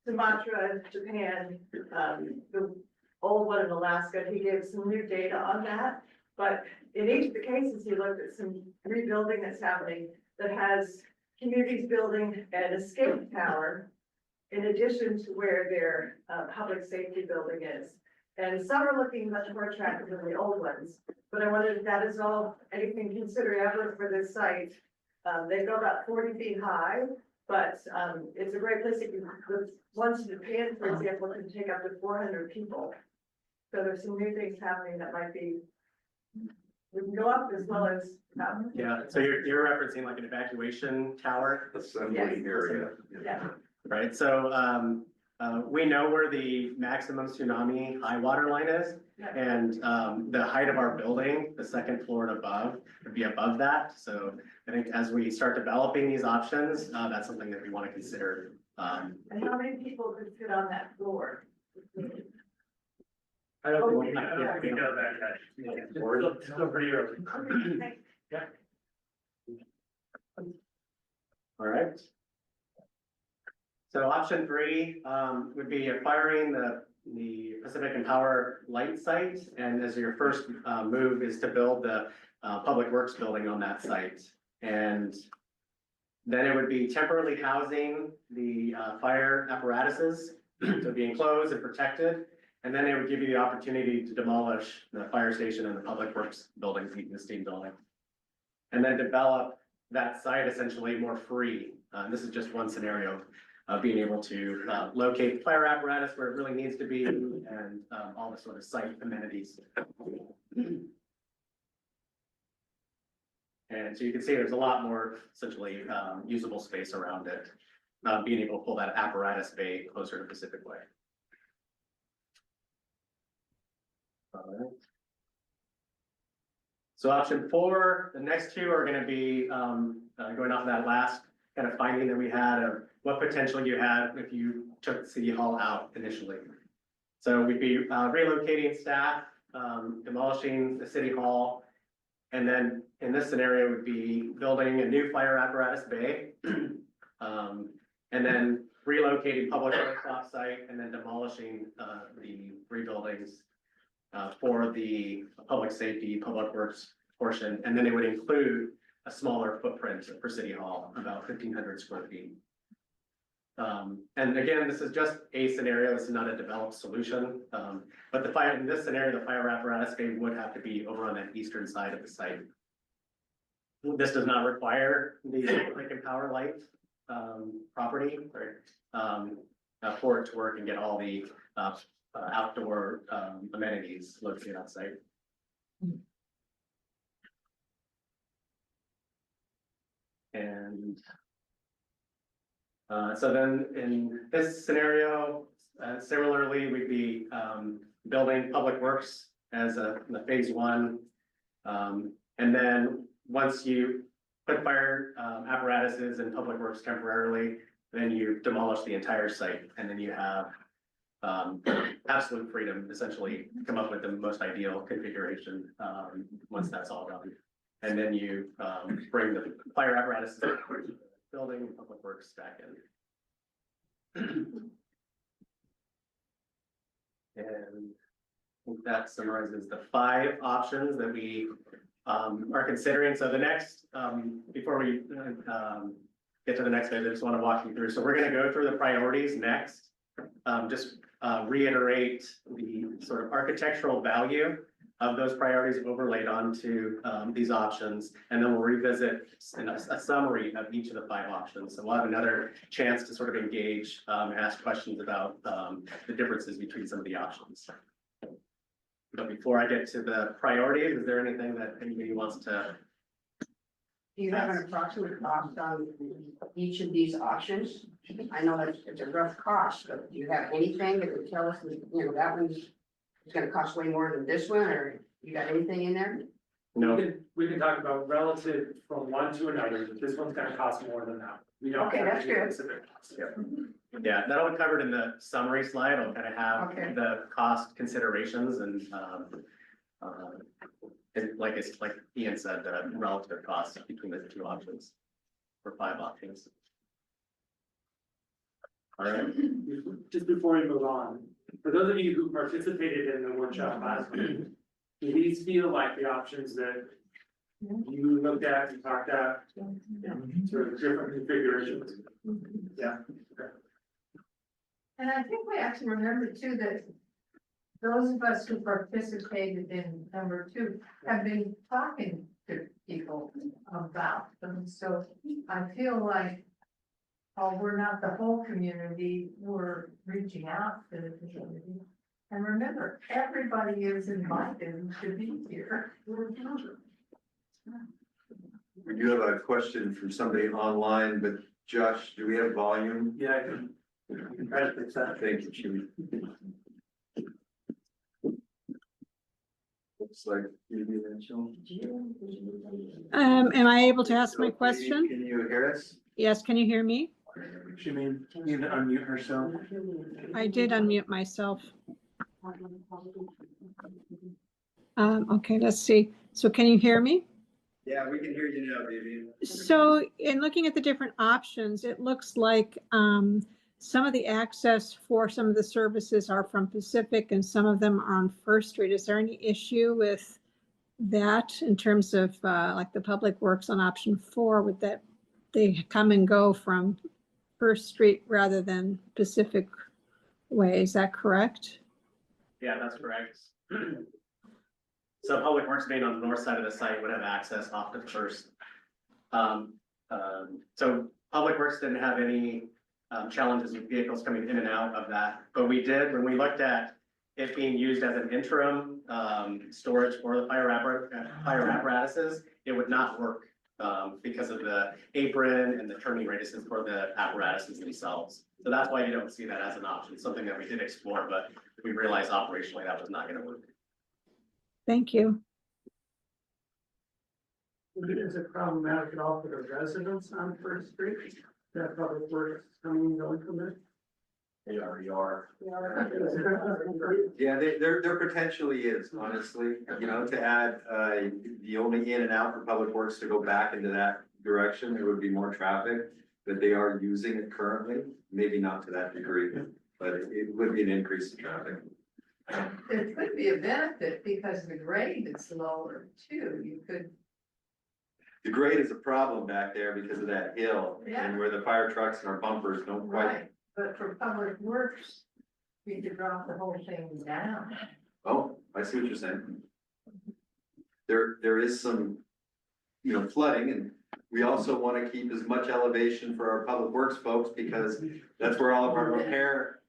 Sumatra, Japan, the old one in Alaska, he gave some new data on that. But in each of the cases, he looked at some rebuilding that's happening that has communities building an escape tower in addition to where their public safety building is. And some are looking much more attractive than the old ones. But I wondered if that is all anything considerable for this site. They go about 40 feet high, but it's a great place. The ones in Japan, for example, can take up to 400 people. So there's some new things happening that might be, we can go up as well as. Yeah, so you're referencing like an evacuation tower? Assembly Yes. area. Yeah. Right, so, we know where the maximum tsunami high water line is. Yeah. And, the height of our building, the second floor and above, would be above that. So I think as we start developing these options, that's something that we want to consider. And how many people could fit on that floor? I don't Oh, think yeah. we know that yet. It's still pretty early. Okay, thanks. All right. So option 3, would be acquiring the Pacific and Power Light site. And as your first, move is to build the, Public Works building on that site. And then it would be temporarily housing the, fire apparatuses to be enclosed and protected. And then it would give you the opportunity to demolish the fire station and the Public Works buildings, the existing building. And then develop that site essentially more free. This is just one scenario of being able to locate fire apparatus where it really needs to be and all the sort of site amenities. And so you can see there's a lot more essentially usable space around it, being able to pull that apparatus bay closer to Pacific Way. All right. So option 4, the next two are going to be going off that last kind of finding that we had of what potential you had if you took City Hall out initially. So we'd be relocating staff, demolishing the City Hall, and then in this scenario would be building a new fire apparatus bay, and then relocating Public Works offsite, and then demolishing the three buildings for the public safety, Public Works portion, and then it would include a smaller footprint for City Hall, about 1,500 square feet. And again, this is just a scenario, this is not a developed solution. But in this scenario, the fire apparatus bay would have to be over on that eastern side of the site. This does not require the Lake and Power Light property for it to work and get all the outdoor amenities located on site. And so then in this scenario, similarly, we'd be building Public Works as the phase 1. And then once you put fire apparatuses in Public Works temporarily, then you demolish the entire site, and then you have absolute freedom, essentially come up with the most ideal configuration once that's all done. And then you bring the fire apparatus building and Public Works back in. And I think that summarizes the 5 options that we are considering. So the next, before we get to the next phase, I just want to walk you through. So we're going to go through the priorities next. Just reiterate the sort of architectural value of those priorities overlaid onto these options, and then we'll revisit a summary of each of the 5 options. So we'll have another chance to sort of engage and ask questions about the differences between some of the options. But before I get to the priorities, is there anything that anybody wants to? Do you have an approximate cost on each of these options? I know it's a rough cost, but do you have anything that would tell us, that, you know, that one's it's gonna cost way more than this one, or you got anything in there? No, We can talk about relative from one to another, but this one's gonna cost more than that. We don't Okay, have that's any good. specific costs. yeah, that'll be covered in the summary slide. I'll kind of Okay. have the cost considerations and, like Ian said, the relative costs between the two options. For 5 options. All right, Just before we move on, for those of you who participated in the workshop last week, do these feel like the options that you looked at and talked at? Sort of different configurations? Yeah. And I think we have to remember too that those of us who participated in number 2 have been talking to people about them. So I feel like, while we're not the whole community, we're reaching out to the community. And remember, everybody is invited to be here. We do have a question from somebody online, but Josh, do we have volume? Yeah, I can try to fix that. Thank you, Chief. Looks like maybe that's all. Am I able to ask my question? Can you hear us? Yes, can you hear me? She need to unmute herself. I did unmute myself. Okay, let's see. So can you hear me? Yeah, we can hear you now, Vivian. So in looking at the different options, it looks like some of the access for some of the services are from Pacific and some of them are on First Street. Is there any issue with that in terms of like the Public Works on option 4? Would that they come and go from First Street rather than Pacific Way? Is that correct? yeah, that's correct. So Public Works being on the north side of the site would have access off the First. So Public Works didn't have any challenges with vehicles coming in and out of that, but we did, when we looked at it being used as an interim storage for the fire apparatuses, it would not work because of the apron and the turning radiuses for the apparatuses themselves. So that's why you don't see that as an option, something that we did explore, but we realized operationally that was not gonna work. Thank you. Is it problematic at all for the residents on First Street? That Public Works coming and going from it? They already are. Yeah, there potentially is, honestly, you know, to add, the only in and out for Public Works to go back into that direction, there would be more traffic. But they are using it currently, maybe not to that degree, but it would be an increase in traffic. There could be a benefit because the grade is lower too. You could, The grade is a problem back there because of that hill and where the fire trucks and our bumpers don't quite. right, but for Public Works, we could drop the whole thing down. Oh, I see what you're saying. There is some, you know, flooding, and we also want to keep as much elevation for our Public Works folks because that's where all of our repair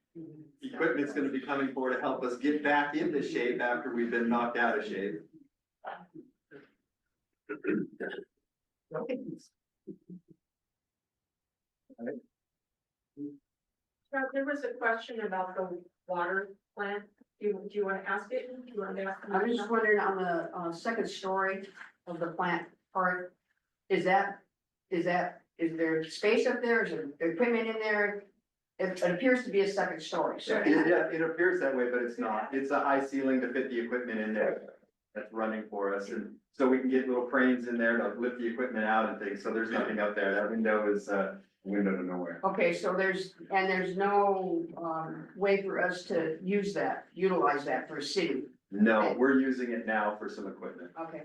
equipment's gonna be coming for to help us get back into shape after we've been knocked out of shape. There was a question about the water plant. Do you want to ask it? Do you want to ask? I was just wondering on the second story of the plant part, is there space up there? Is there equipment in there? It appears to be a second story, so. Yeah, it appears that way, but it's not. It's a high ceiling to fit the equipment in there that's running for us, and so we can get little cranes in there to lift the equipment out and things, so there's nothing up there. That window is a window to nowhere. Okay, so there's no way for us to utilize that for a city. No, we're using it now for some equipment. Okay,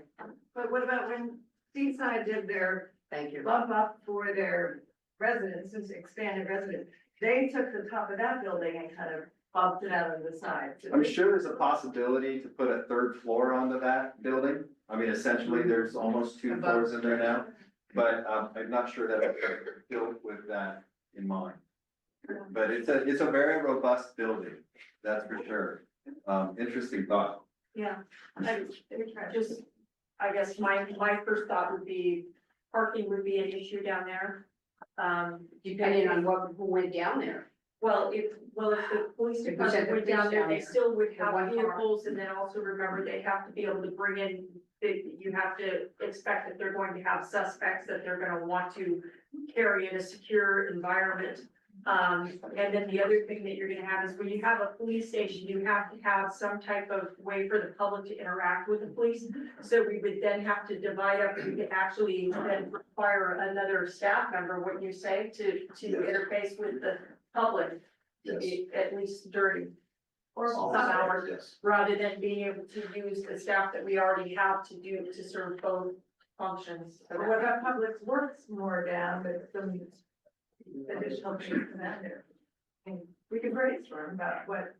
But what about when Seaside did their thank you. bump up for their residences, expanded residence? They took the top of that building and kind of bumped it out on the side. I'm sure there's a possibility to put a third floor onto that building. I mean, essentially, there's almost 2 floors in there now, but I'm not sure that it's built with that in mind. But it's a very robust building, that's for sure. Interesting thought. Yeah, I just, I guess my first thought would be parking would be an issue down there. Depending on who went down there. Well, if the police If we department sent the went down police there, down they there, still would the have one car. vehicles, and then also remember, they have to be able to bring in, you have to expect that they're going to have suspects, that they're gonna want to carry in a secure environment. And then the other thing that you're gonna have is when you have a police station, you have to have some type of way for the public to interact with the police. So we would then have to divide up, we could actually then require another staff member, what you say, to interface with the public. To be at least during some hours, rather than being able to use the staff that we already have to do to serve both functions. What about Public Works more down, but some additional things in that there? And we could brainstorm about what.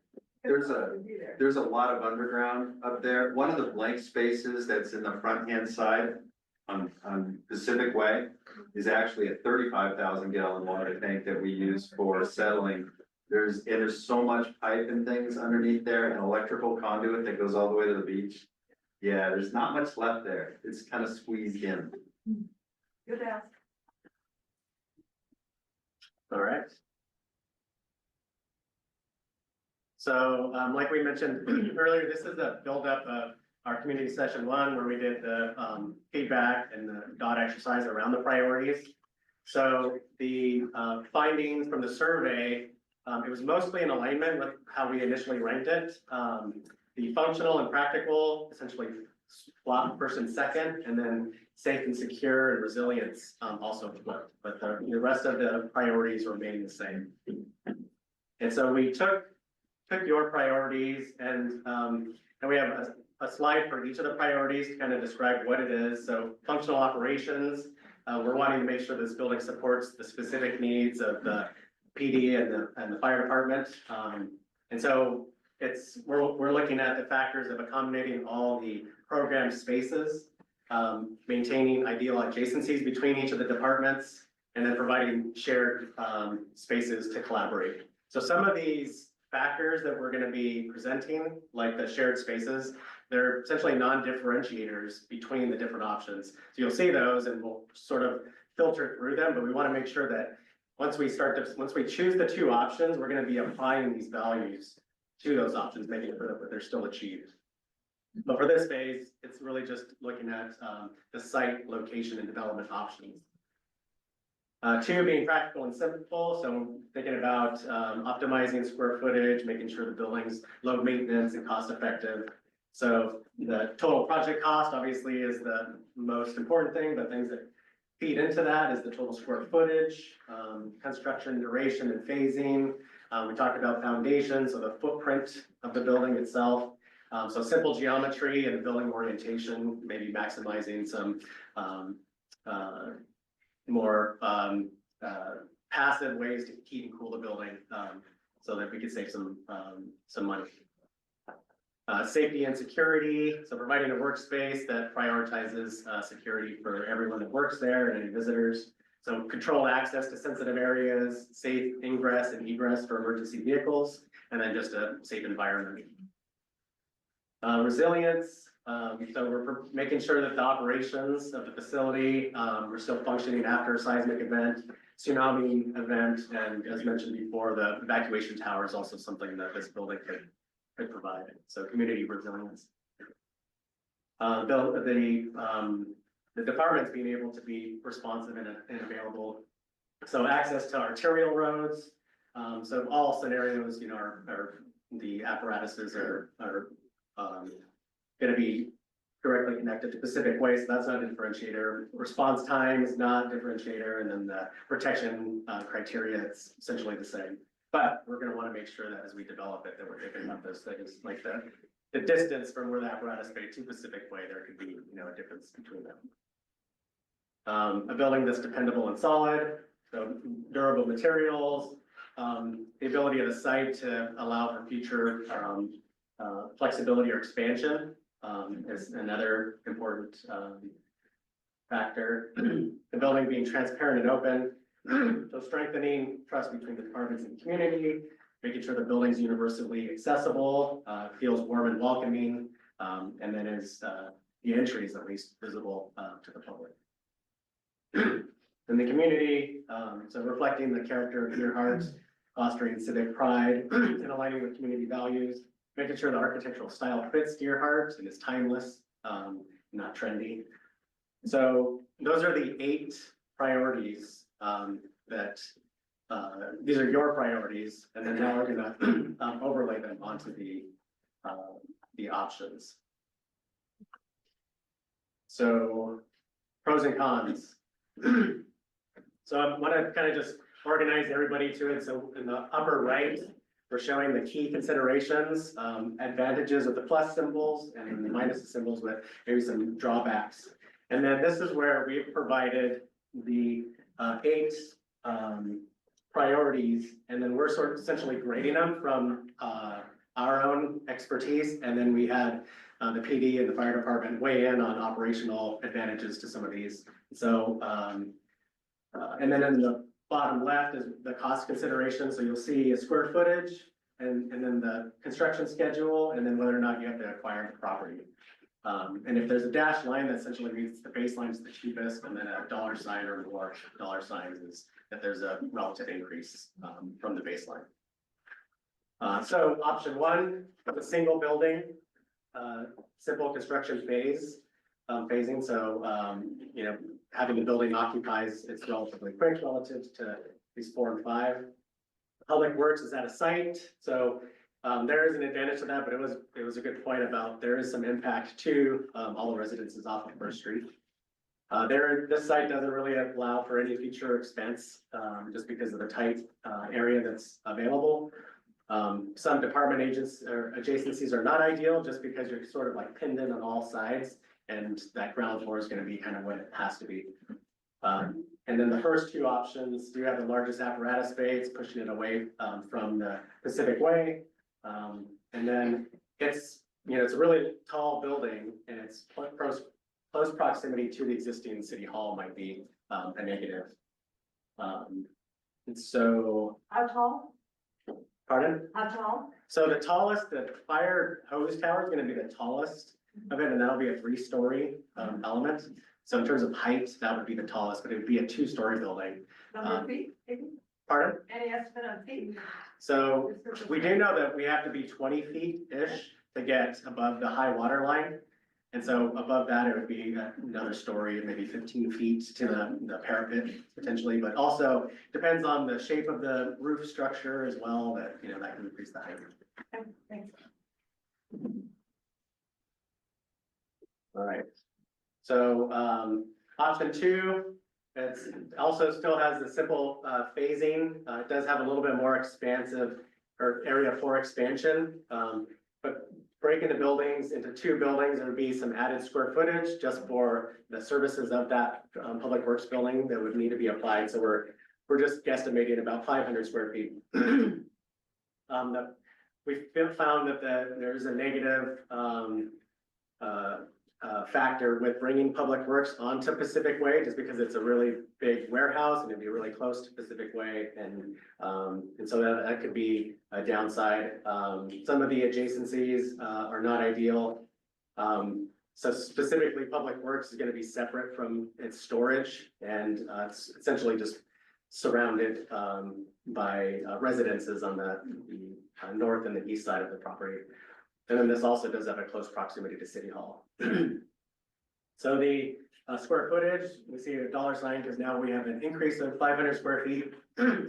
would be there. There's a lot of underground up there. One of the blank spaces that's in the front hand side on Pacific Way is actually a 35,000 gallon water tank that we use for settling. There's so much pipe and things underneath there, and electrical conduit that goes all the way to the beach. Yeah, there's not much left there. It's kind of squeezed in. Good ask. All right. So, like we mentioned earlier, this is a buildup of our community session 1, where we did the feedback and the dot exercise around the priorities. So the findings from the survey, it was mostly in alignment with how we initially ranked it. The functional and practical, essentially slot person second, and then safe and secure and resilience also flipped, but the rest of the priorities remain the same. And so we took your priorities and we have a slide for each of the priorities to kind of describe what it is. So functional operations, we're wanting to make sure this building supports the specific needs of the PD and the fire department. And so we're looking at the factors of accommodating all the program spaces, maintaining ideal adjacencies between each of the departments, and then providing shared spaces to collaborate. So some of these factors that we're going to be presenting, like the shared spaces, they're essentially non-differentiators between the different options. So you'll see those and we'll sort of filter through them, but we want to make sure that once we choose the 2 options, we're going to be applying these values to those options, making sure that they're still achieved. But for this phase, it's really just looking at the site, location, and development options. 2 being practical and simple, so thinking about optimizing square footage, making sure the building's low maintenance and cost effective. So the total project cost obviously is the most important thing, but things that feed into that is the total square footage, construction duration and phasing. We talked about foundations, so the footprint of the building itself. So simple geometry and building orientation, maybe maximizing some more passive ways to heat and cool the building, so that we could save some money. Safety and security, so providing a workspace that prioritizes security for everyone that works there and any visitors. So controlled access to sensitive areas, safe ingress and egress for emergency vehicles, and then just a safe environment. Resilience, so we're making sure that the operations of the facility are still functioning after a seismic event, tsunami event, and as mentioned before, the evacuation tower is also something that this building could provide. So community resilience. The departments being able to be responsive and available. So access to arterial roads. So all scenarios, the apparatuses are going to be directly connected to Pacific Way, so that's not a differentiator. Response time is not a differentiator, and then the protection criteria, it's essentially the same. But we're going to want to make sure that as we develop it, that we're thinking about those things, like the distance from where the apparatus bay to Pacific Way, there could be, a difference between them. A building that's dependable and solid, so durable materials, the ability of the site to allow for future flexibility or expansion is another important factor. The building being transparent and open, so strengthening trust between the departments and the community, making sure the building's universally accessible, feels warm and welcoming, and then is, the entry is at least visible, to the public. In the community, so reflecting the character of Gearhart, fostering civic pride and aligning with community values, making sure the architectural style fits Gearhart and is timeless, not trendy. So those are the 8 priorities, that, these are your priorities, and then now we're gonna overlay them onto the options. So pros and cons. So I want to kind of just organize everybody to it. So in the upper right, we're showing the key considerations, advantages of the plus symbols and the minus symbols with maybe some drawbacks. And then this is where we've provided the 8 priorities, and then we're sort of essentially grading them from our own expertise. And then we had the PD and the fire department weigh in on operational advantages to some of these. So, and then in the bottom left is the cost consideration. So you'll see a square footage and then the construction schedule, and then whether or not you have to acquire the property. And if there's a dashed line, that essentially means the baseline is the cheapest, and then a dollar sign or more dollar signs is that there's a relative increase from the baseline. So option 1, a single building, simple construction phase, phasing. So, you know, having the building occupies, it's relatively quick relative to these 4 and 5. Public works is at a site. So there is an advantage to that, but it was a good point about there is some impact to all the residences off of First Street. This site doesn't really allow for any future expense, just because of the tight area that's available. Some department agents or adjacencies are not ideal just because you're sort of like pinned in on all sides, and that ground floor is going to be kind of what it has to be. And then the first 2 options do have the largest apparatus space, pushing it away from the Pacific Way. And then it's, you know, it's a really tall building, and it's close proximity to the existing city hall might be a negative. And so. How tall? Pardon? How tall? So the tallest, the fire hose tower is gonna be the tallest of it, and that'll be a 3-story element. So in terms of height, that would be the tallest, but it would be a 2-story building. Number of feet, maybe? Pardon? Any estimate on feet? So we do know that we have to be 20 feet-ish to get above the high water line. And so above that, it would be another story, maybe 15 feet to the parapet potentially, but also depends on the shape of the roof structure as well, that, you know, that can increase the height. Okay, thanks. All right. So option 2, it's also still has the simple phasing. It does have a little bit more expansive or area for expansion, but breaking the buildings into 2 buildings, there would be some added square footage just for the services of that public works building that would need to be applied. So we're just guesstimating about 500 square feet. We've found that there's a negative factor with bringing public works onto Pacific Way, just because it's a really big warehouse and it'd be really close to Pacific Way, and so that could be a downside. Some of the adjacencies are not ideal. So specifically, public works is going to be separate from its storage, and it's essentially just surrounded by residences on the north and the east side of the property. And then this also does have a close proximity to City Hall. So the square footage, we see a dollar sign because now we have an increase of 500 square feet.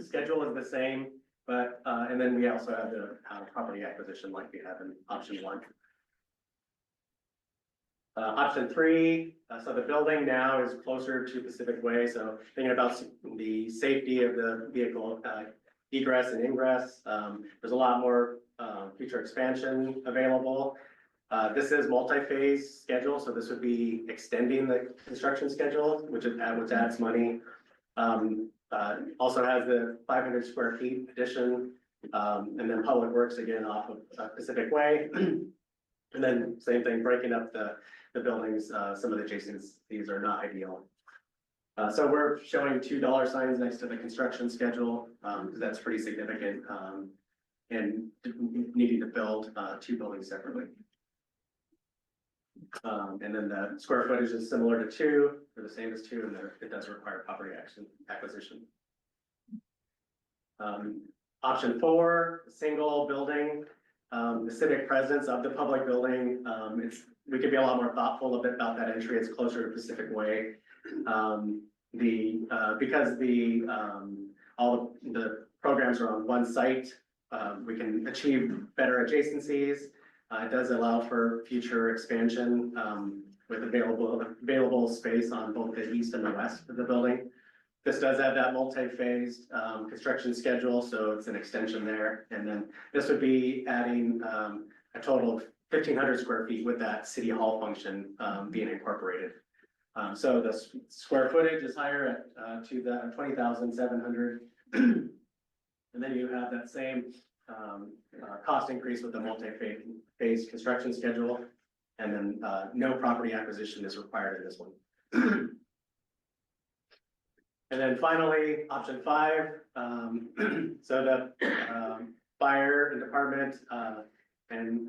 Schedule is the same, but and then we also have the property acquisition like we have in option 1. Option 3, so the building now is closer to Pacific Way. So thinking about the safety of the vehicle egress and ingress, there's a lot more future expansion available. This is multi-phase schedule, so this would be extending the construction schedule, which adds money. Also has the 500 square feet addition, and then public works again off of Pacific Way. And then same thing, breaking up the buildings. Some of the adjacencies are not ideal. So we're showing $2 signs next to the construction schedule, because that's pretty significant, and needing to build 2 buildings separately. And then the square footage is similar to two, or the same as two, and it does require property acquisition. Option 4, single building, the civic presence of the public building, we could be a lot more thoughtful a bit about that entry, it's closer to Pacific Way. Because all the programs are on one site, we can achieve better adjacencies. It does allow for future expansion, with available space on both the east and the west of the building. This does have that multi-phased construction schedule, so it's an extension there. And then this would be adding a total of 1,500 square feet with that city hall function being incorporated. So the square footage is higher at to the 20,700. And then you have that same cost increase with the multi-phase construction schedule. And then no property acquisition is required in this one. And then finally, option 5, so the fire and department and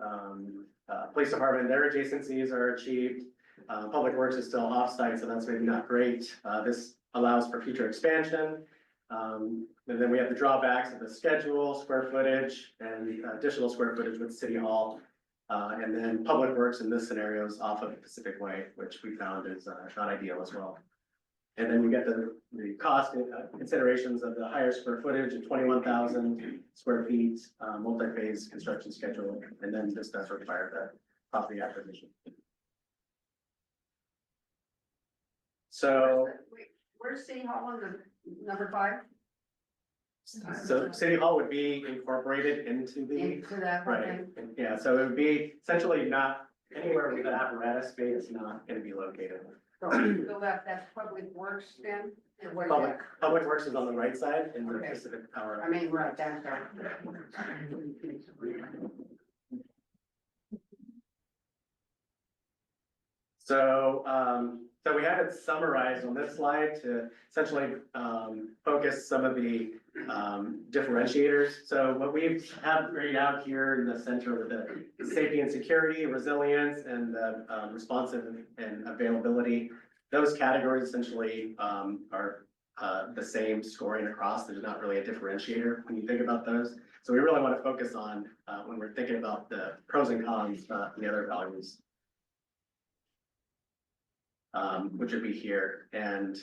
police department, their adjacencies are achieved. Public Works is still off-site, so that's maybe not great. This allows for future expansion. And then we have the drawbacks of the schedule, square footage, and additional square footage with City Hall. And then Public Works in this scenario is off of Pacific Way, which we found is not ideal as well. And then you get the cost considerations of the higher square footage of 21,000 square feet, multi-phase construction schedule, and then this does require the property acquisition. So, Where's City Hall on the number 5? so City Hall would be incorporated into Into that, right, yeah, so it would be essentially not anywhere where the apparatus space is not gonna be located. So that's Public Works then? And what is Public Works is on the right side in the Okay. Pacific Power. I mean, right, that's right. So, so we have it summarized on this slide to essentially, focus some of the, differentiators. So what we have right out here in the center with the safety and security, resilience, and the, responsive and availability, those categories essentially, are, the same scoring across. There's not really a differentiator when you think about those. So we really want to focus on, when we're thinking about the pros and cons, and the other values. Which would be here, and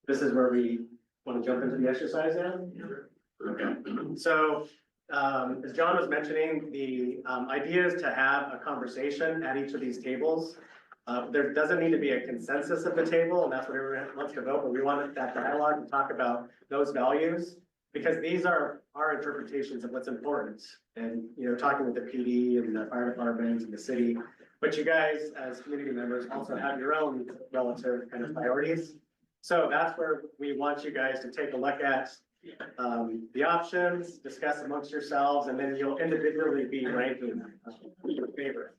this is where we want to jump into the exercise now. Okay, so as John was mentioning, the idea is to have a conversation at each of these tables. There doesn't need to be a consensus at the table, and that's what everyone wants to vote, but we wanted that dialogue to talk about those values, because these are our interpretations of what's important. And, you know, talking with the PD and the fire department and the city, but you guys, as community members, also have your own relative kind of priorities. So that's where we want you guys to take a look at the options, discuss amongst yourselves, and then you'll individually be ranking your favorite.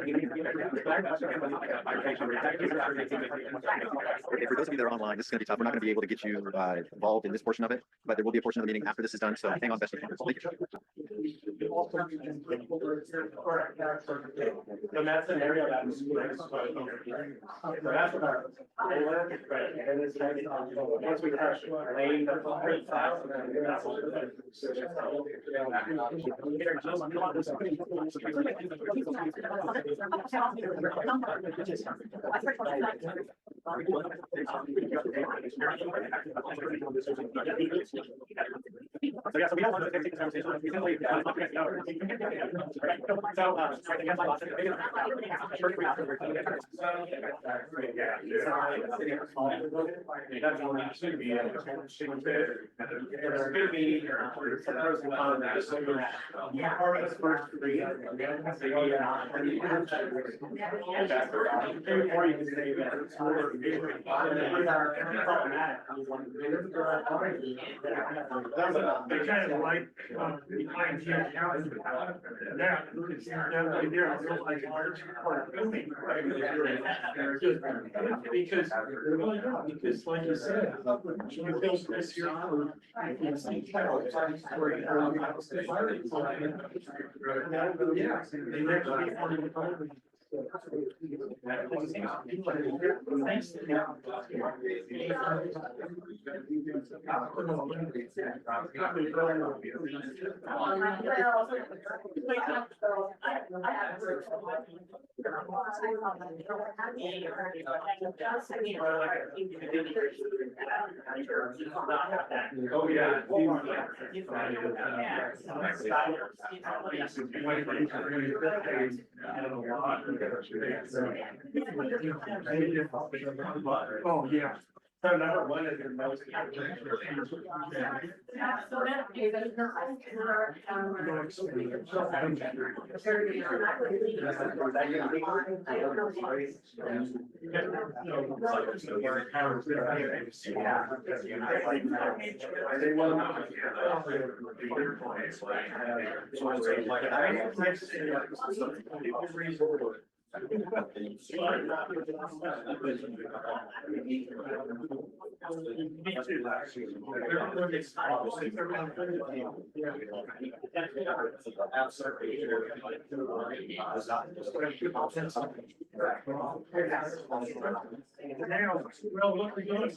Okay, for those of you that are online, this is gonna be tough. We're not gonna be able to get you involved in this portion of it, but there will be a portion of the meeting after this is done, so hang on best you can. Thank you. And that's an area that was. So that's what our. Right, and it's like, once we touch lane, the footprint file, then that's what So yeah, so we don't want to take this conversation, we simply. They kind of like, behind you, that, it's definitely there, it's like large part building. Because, well, yeah, because like you said, you built this year. Yeah, they never before. Oh, yeah. Oh, yeah. So number one is your most. Well, what we're doing.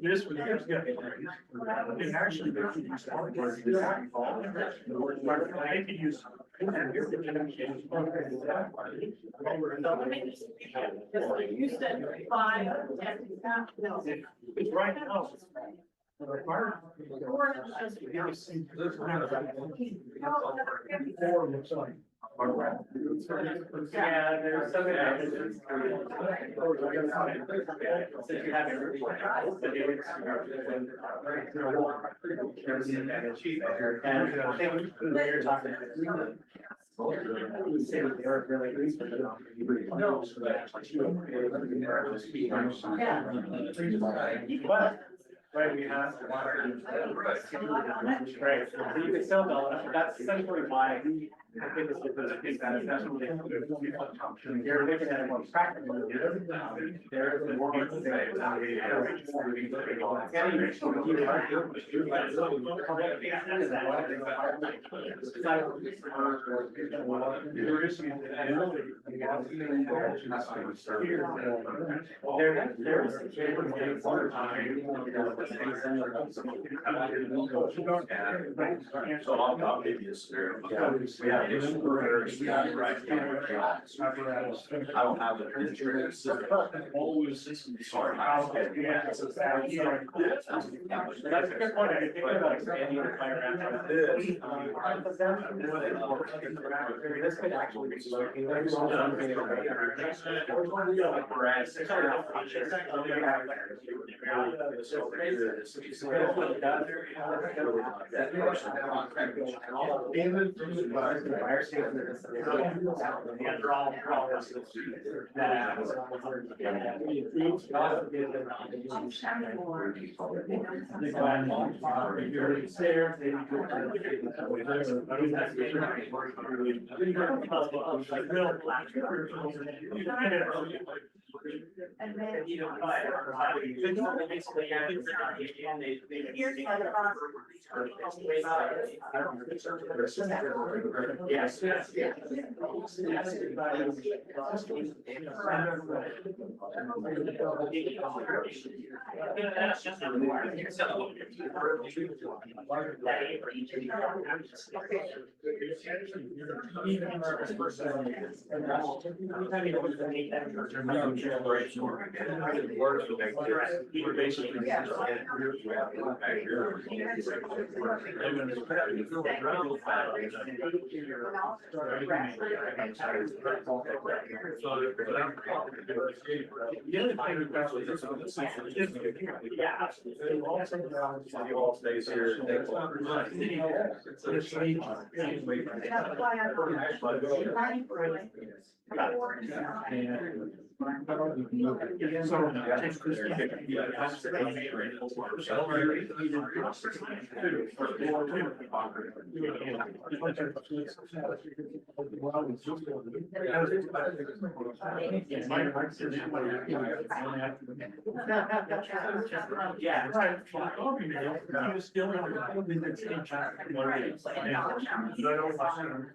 This was, it actually. I could use. You said 5, It's right now. Yeah, there's some. Since you have everything. And I think when you're talking. But, right, we have. Right, so you can still build, that's essentially why. I think this is a big that is definitely. You're looking at it more practically. There is more. So I'll give you a scenario. We have this reverse, right? I don't have the insurance system. Sorry. That's a good point. I think about expanding the fire ramp. This could actually be looking. Fire station. and then. Yes. All stays here.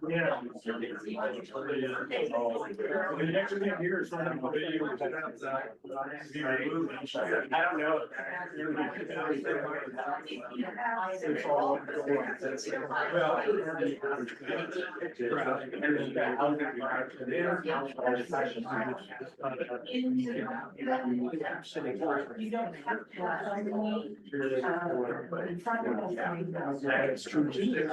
Yeah. The next 10 years, I'm gonna be able to be removed. I don't know. It's all. That's true too.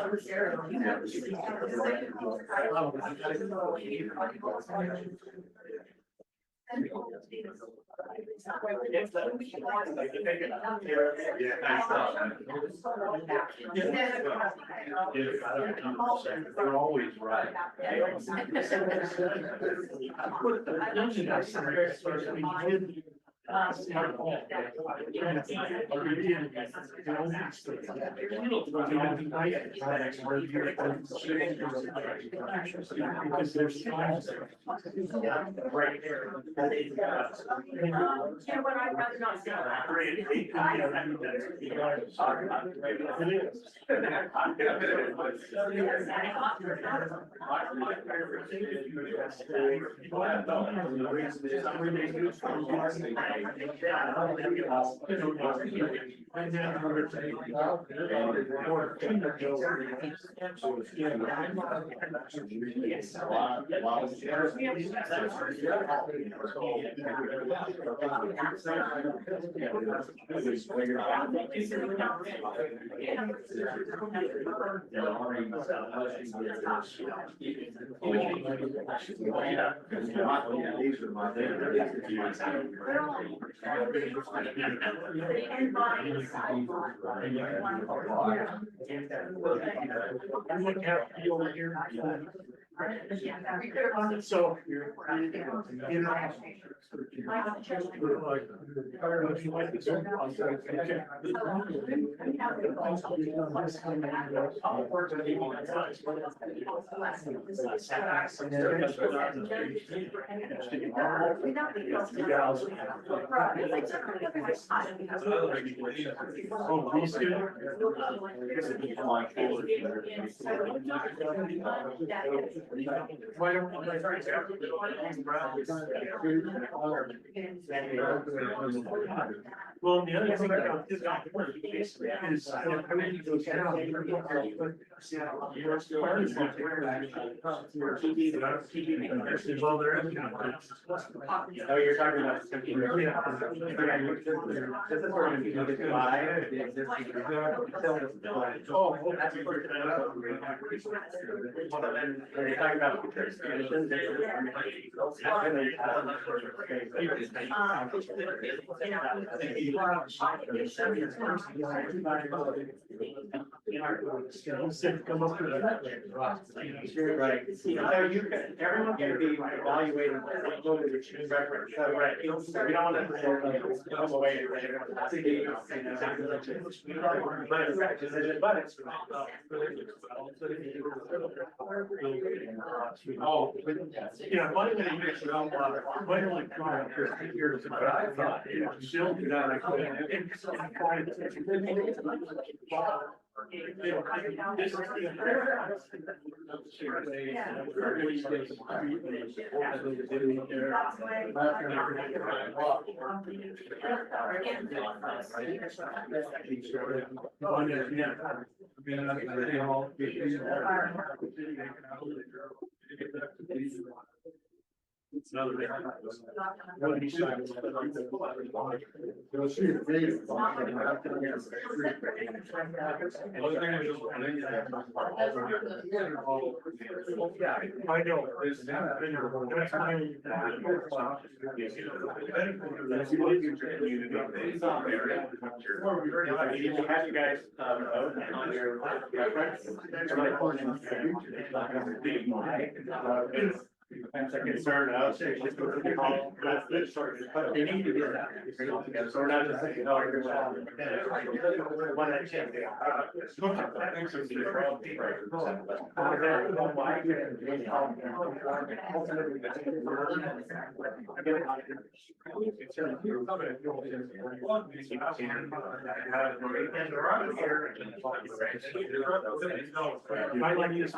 They're always right. Because there's times. Right there. You know what, I'd rather not say that. So. Well, the other thing about this is everything goes down. Well, there is. Oh, you're talking about. This is where we can buy the existing. Oh. You're talking about future expansions. Come up with that. Right. So you can, everyone can be evaluating. Reference, so, right, we don't want to go away. Oh, yeah, my electronic years ago, I thought, still do that. I know. That's my. Have you guys, on your reference? I'm so concerned, I was just looking at all, they need to get that. So we're not just saying, no, you're one that change. My line is.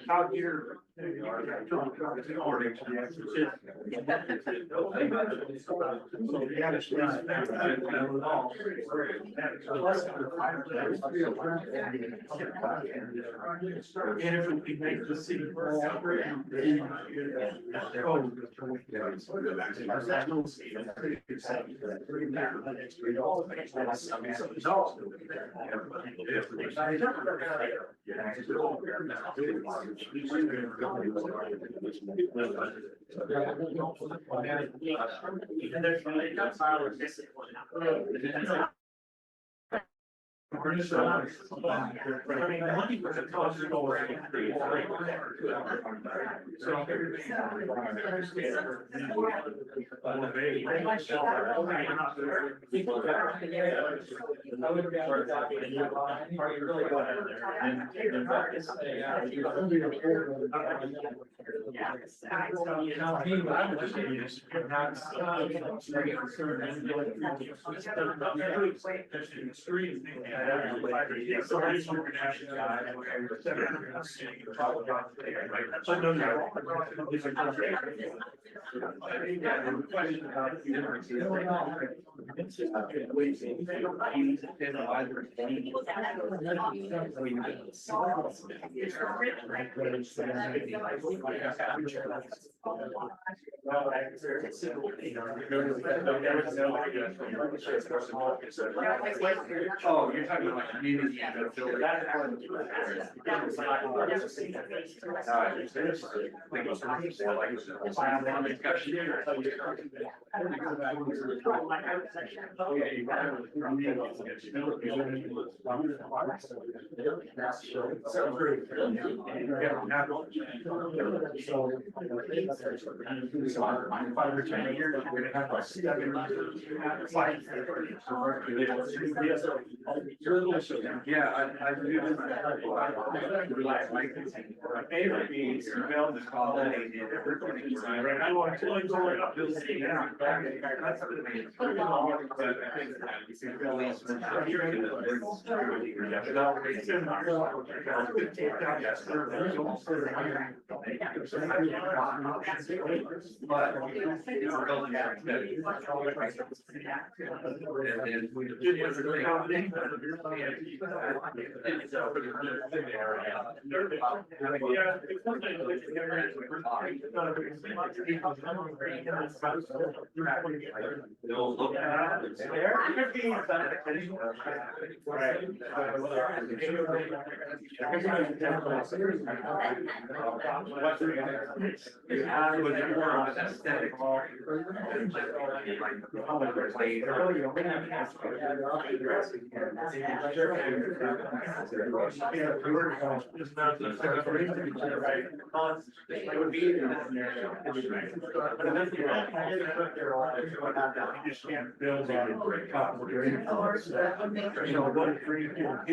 Out here. And if we can make the city more Oh, you're talking about community. Yeah, I do this. My favorite being to build this call and they did everything. I want to go up to the city. You just can't build on top of the drainage. You know, what green here.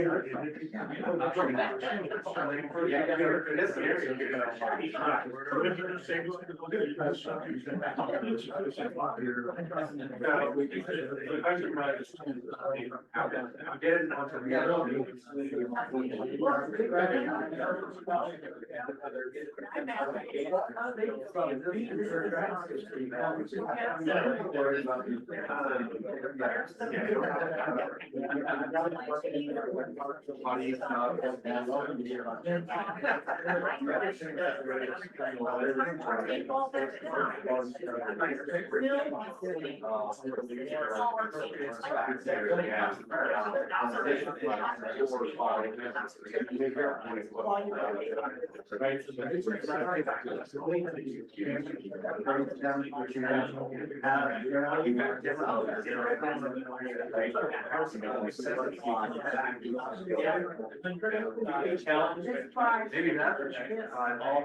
Maybe not. All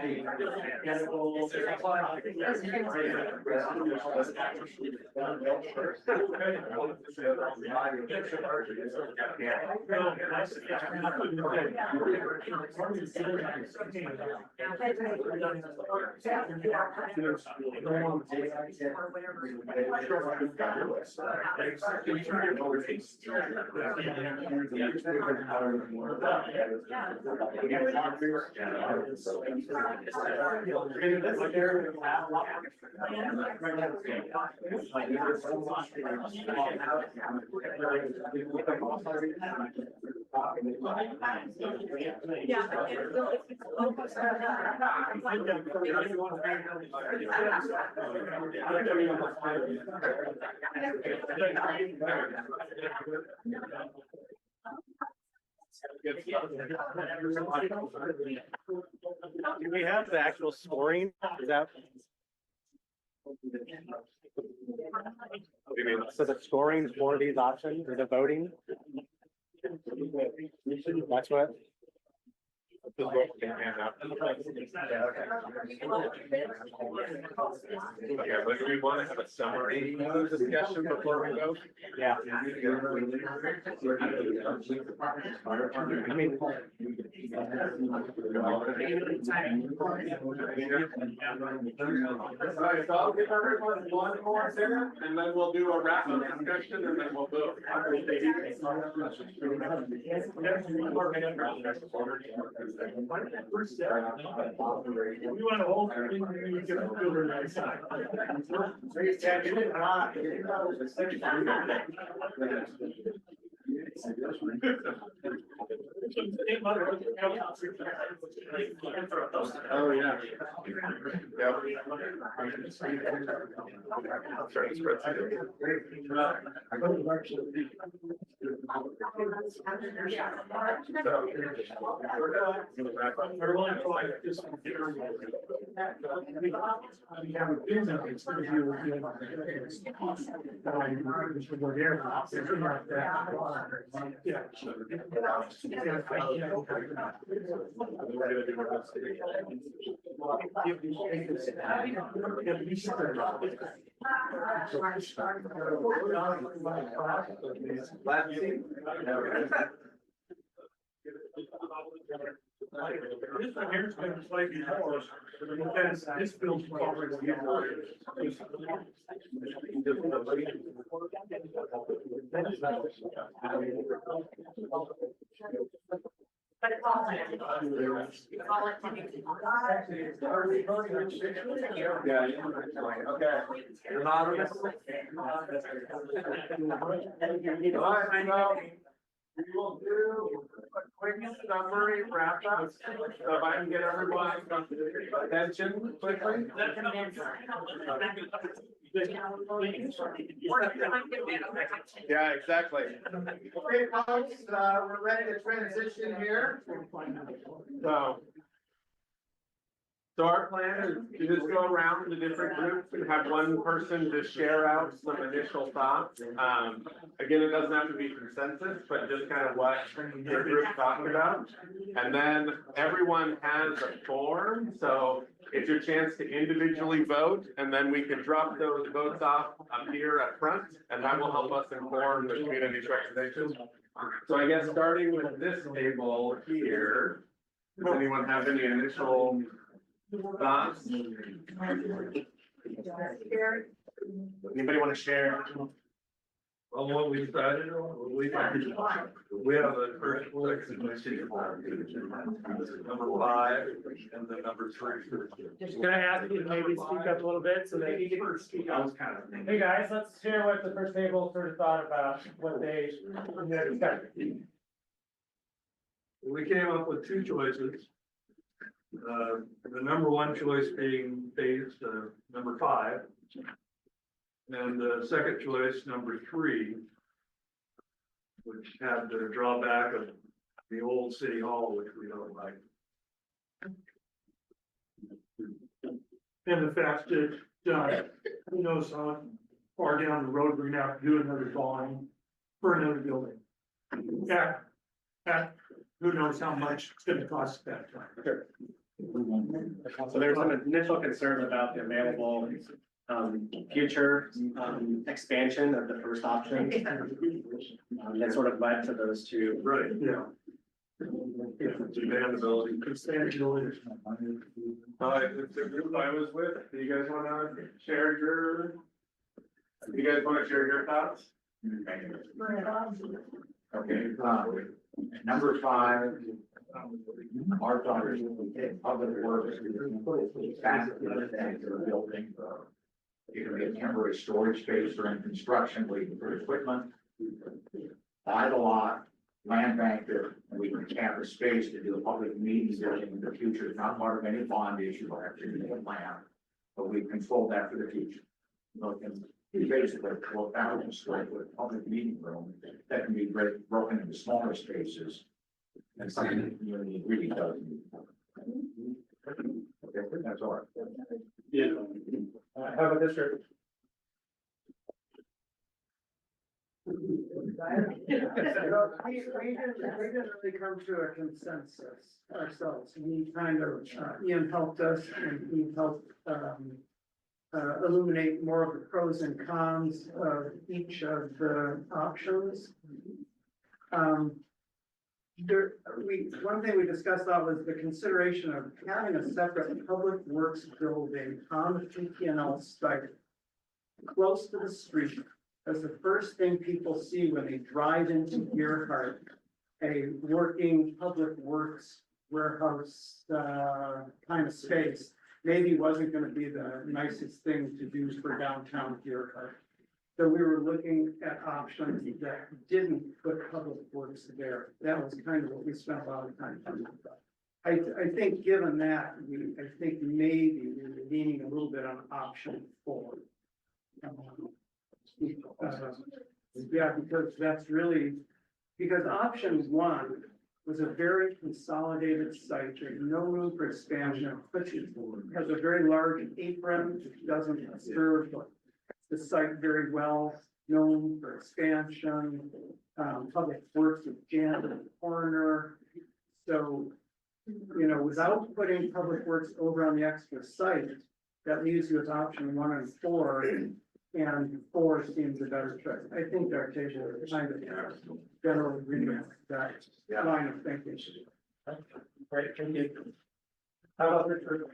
Do we have the actual scoring? Is that? So the scoring for these options or the voting? That's what? Yeah, but do we want to have a summary discussion before we go? Yeah. Alright, so I'll give everyone one more there, and then we'll do a wrap up discussion, and then we'll vote. We want to hold. You get a filter nice. Oh, yeah. Yep. Sorry, Yeah. This one here's going to slightly more, because this build's already. But it's all. It's all activity. Yeah, okay. Anonymous. Alright, so we will do a quick summary wrap up, so if I can get everyone's attention quickly. Yeah, exactly. Okay, folks, we're ready to transition here. So So our plan is to just go around the different groups and have one person just share out some initial thoughts. Again, it doesn't have to be consensus, but just kind of what your group talked about. And then everyone has a form, so it's your chance to individually vote, and then we can drop those votes off up here up front, and that will help us inform the community's recommendations. So I guess starting with this table here, does anyone have any initial thoughts? Anybody want to share? Well, what we decided on, we have the first, second, number 5, and then number 3. Can I ask you to maybe speak up a little bit so that hey guys, let's hear what the first table sort of thought about what they, We came up with 2 choices. The number 1 choice being phase, number 5. And the second choice, number 3, which had the drawback of the old city hall, which we don't like. And the fact that, who knows how far down the road, we're gonna have to do another drawing for another building. Who knows how much it's gonna cost at that time. Sure. So there's some initial concerns about the available future expansion of the first option. That sort of led to those 2. Right. Yeah. Demandability. It's the group I was with. Do you guys want to share your? Do you guys want to share your thoughts? Okay, number 5. Our daughter, public works, back to the building. It can be a temporary storage space during construction, waiting for equipment. Buy the lot, land bank it, and we can cap a space to do a public meeting building in the future. It's not part of any bond issue or actually a plan, but we control that for the future. Basically, 12,000 square foot public meeting room that can be broken into smaller spaces. And something the community really does need. Okay, that's all right. Yeah. How about this, sir? We didn't really come to a consensus ourselves. We kind of, Ian helped us and he helped, illuminate more of the pros and cons of each of the options. One thing we discussed was the consideration of having a separate public works building on the PPNL site close to the street as the first thing people see when they drive into Gearhart, a working public works warehouse, kind of space, maybe wasn't gonna be the nicest thing to do for downtown Gearhart. So we were looking at options that didn't put public works there. That was kind of what we spent a lot of time talking about. I think given that, I think maybe we're leaning a little bit on option 4. Yeah, because that's really, because option 1 was a very consolidated site, there's no room for expansion, which has a very large apron, which doesn't serve the site very well, known for expansion, public works is jammed in the corner. So, without putting public works over on the extra site, that leaves you with option 1 and 4, and 4 seems a better choice. I think our table is kind of general agreement that line of thinking. Great, thank you. How about Richard?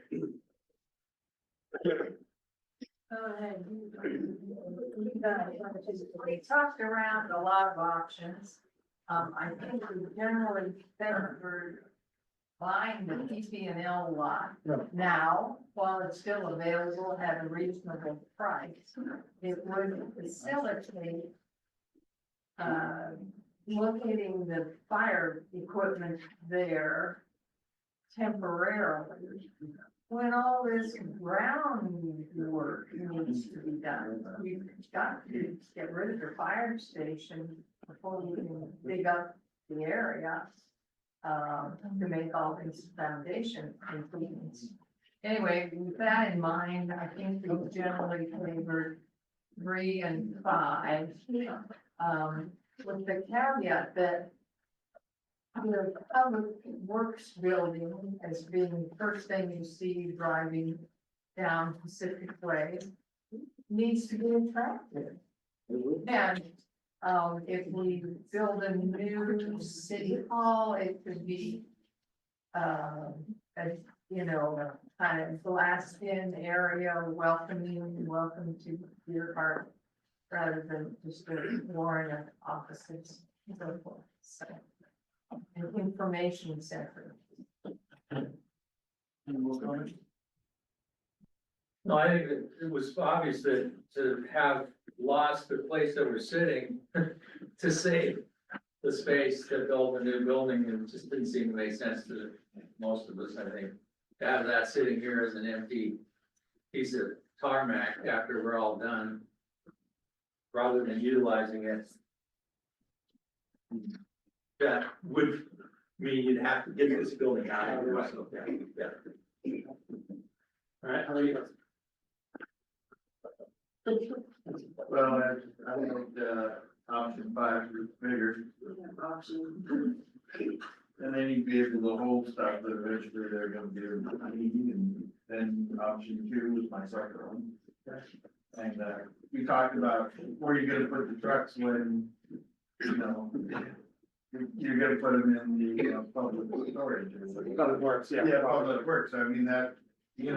We talked around a lot of options. I think we generally favored buying the PP&L lot now, while it's still available at a reasonable price. It would facilitate locating the fire equipment there temporarily. When all this ground work needs to be done, you've got to get rid of the fire station before you can dig up the area to make all these foundation improvements. Anyway, with that in mind, I think we generally favored 3 and 5. With the caveat that the public works building as being the first thing you see driving down Pacific Way needs to be attractive. And if we build a new city hall, it could be a, a kind of glassed in area, welcome to Gearhart, rather than just a warren of offices and so forth. So, an information center. No, I think it was obvious that to have lost the place that we're sitting to save the space to build a new building, it just didn't seem to make sense to most of us, I think. To have that sitting here as an empty piece of tarmac after we're all done, rather than utilizing it. That would mean you'd have to get this building out of here, so, yeah. All right, how are you? Well, I think, option 5 is bigger. And they need to be able to hold stuff that eventually they're gonna do, and then option 2 is my second one. And, we talked about where you're gonna put the trucks when, you're gonna put them in the, public storage. Public Works, yeah. Yeah, public works, I mean, that, you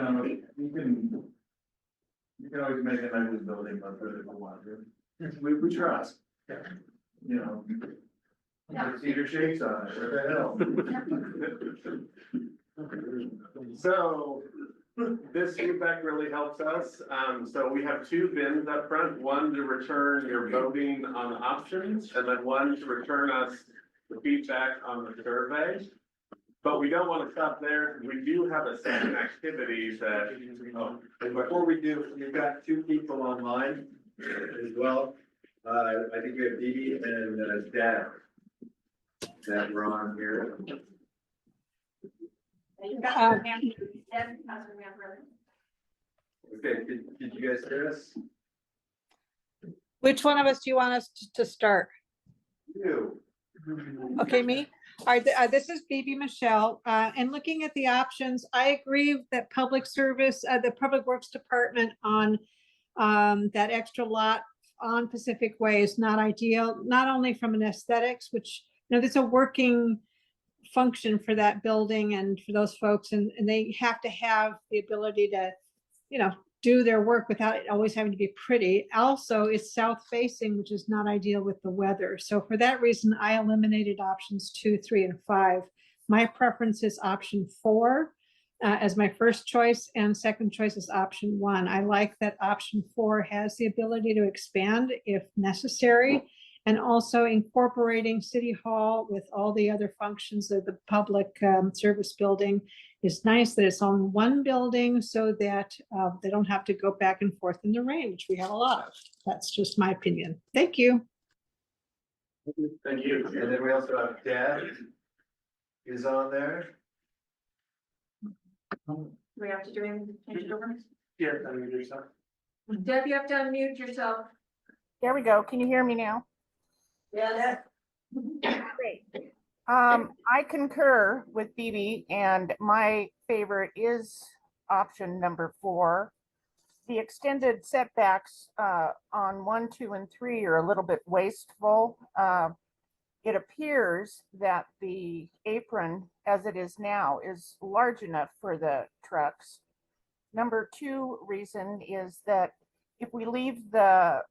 can always make a nice building, but if you want to. We trust. Yeah. Cedar shakes on it, what the hell? So this feedback really helps us. So we have 2 bins up front, one to return your voting on the options, and then one to return us the feedback on the survey. But we don't want to stop there. We do have a second activity that, And before we do, we've got 2 people online as well. I think we have Dee Dee and Dad that were on here. Okay, did you guys hear us? Which one of us do you want us to start? You. Okay, me? All right, this is Baby Michelle, and looking at the options, I agree that public service, the Public Works Department on that extra lot on Pacific Way is not ideal, not only from an aesthetics, which, there's a working function for that building and for those folks, and they have to have the ability to, do their work without it always having to be pretty. Also, it's south facing, which is not ideal with the weather. So for that reason, I eliminated options 2, 3, and 5. My preference is option 4 as my first choice, and second choice is option 1. I like that option 4 has the ability to expand if necessary, and also incorporating City Hall with all the other functions of the public service building is nice that it's on one building so that they don't have to go back and forth in the rain, which we have a lot of. That's just my opinion. Thank you. Thank you. And then we also have Dad is on there. Do we have to do anything? Change it over? Yeah, I mean, do something. Deb, you have to unmute yourself. There we go. Can you hear me now? Yeah. Great. I concur with Bibi, and my favorite is option number 4. The extended setbacks on 1, 2, and 3 are a little bit wasteful. It appears that the apron, as it is now, is large enough for the trucks. Number 2 reason is that if we leave the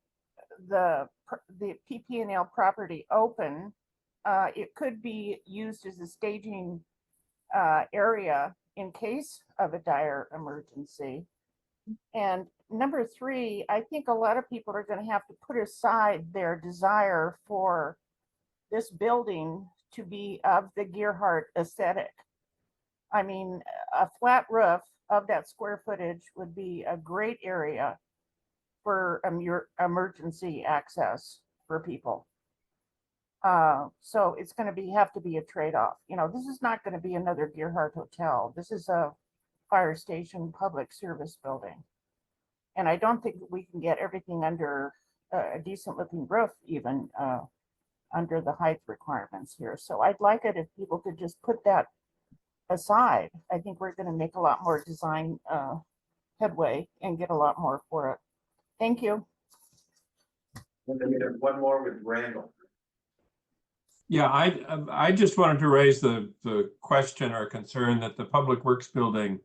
PP&L property open, it could be used as a staging area in case of a dire emergency. And number 3, I think a lot of people are going to have to put aside their desire for this building to be of the Gearhart aesthetic. I mean, a flat roof of that square footage would be a great area for emergency access for people. So it's going to have to be a trade-off. This is not going to be another Gearhart hotel. This is a fire station public service building. And I don't think we can get everything under a decent looking roof even under the height requirements here. So I'd like it if people could just put that aside. I think we're going to make a lot more design headway and get a lot more for it. Thank you. And then we have one more with Randall. Yeah, I just wanted to raise the question or concern that the Public Works building,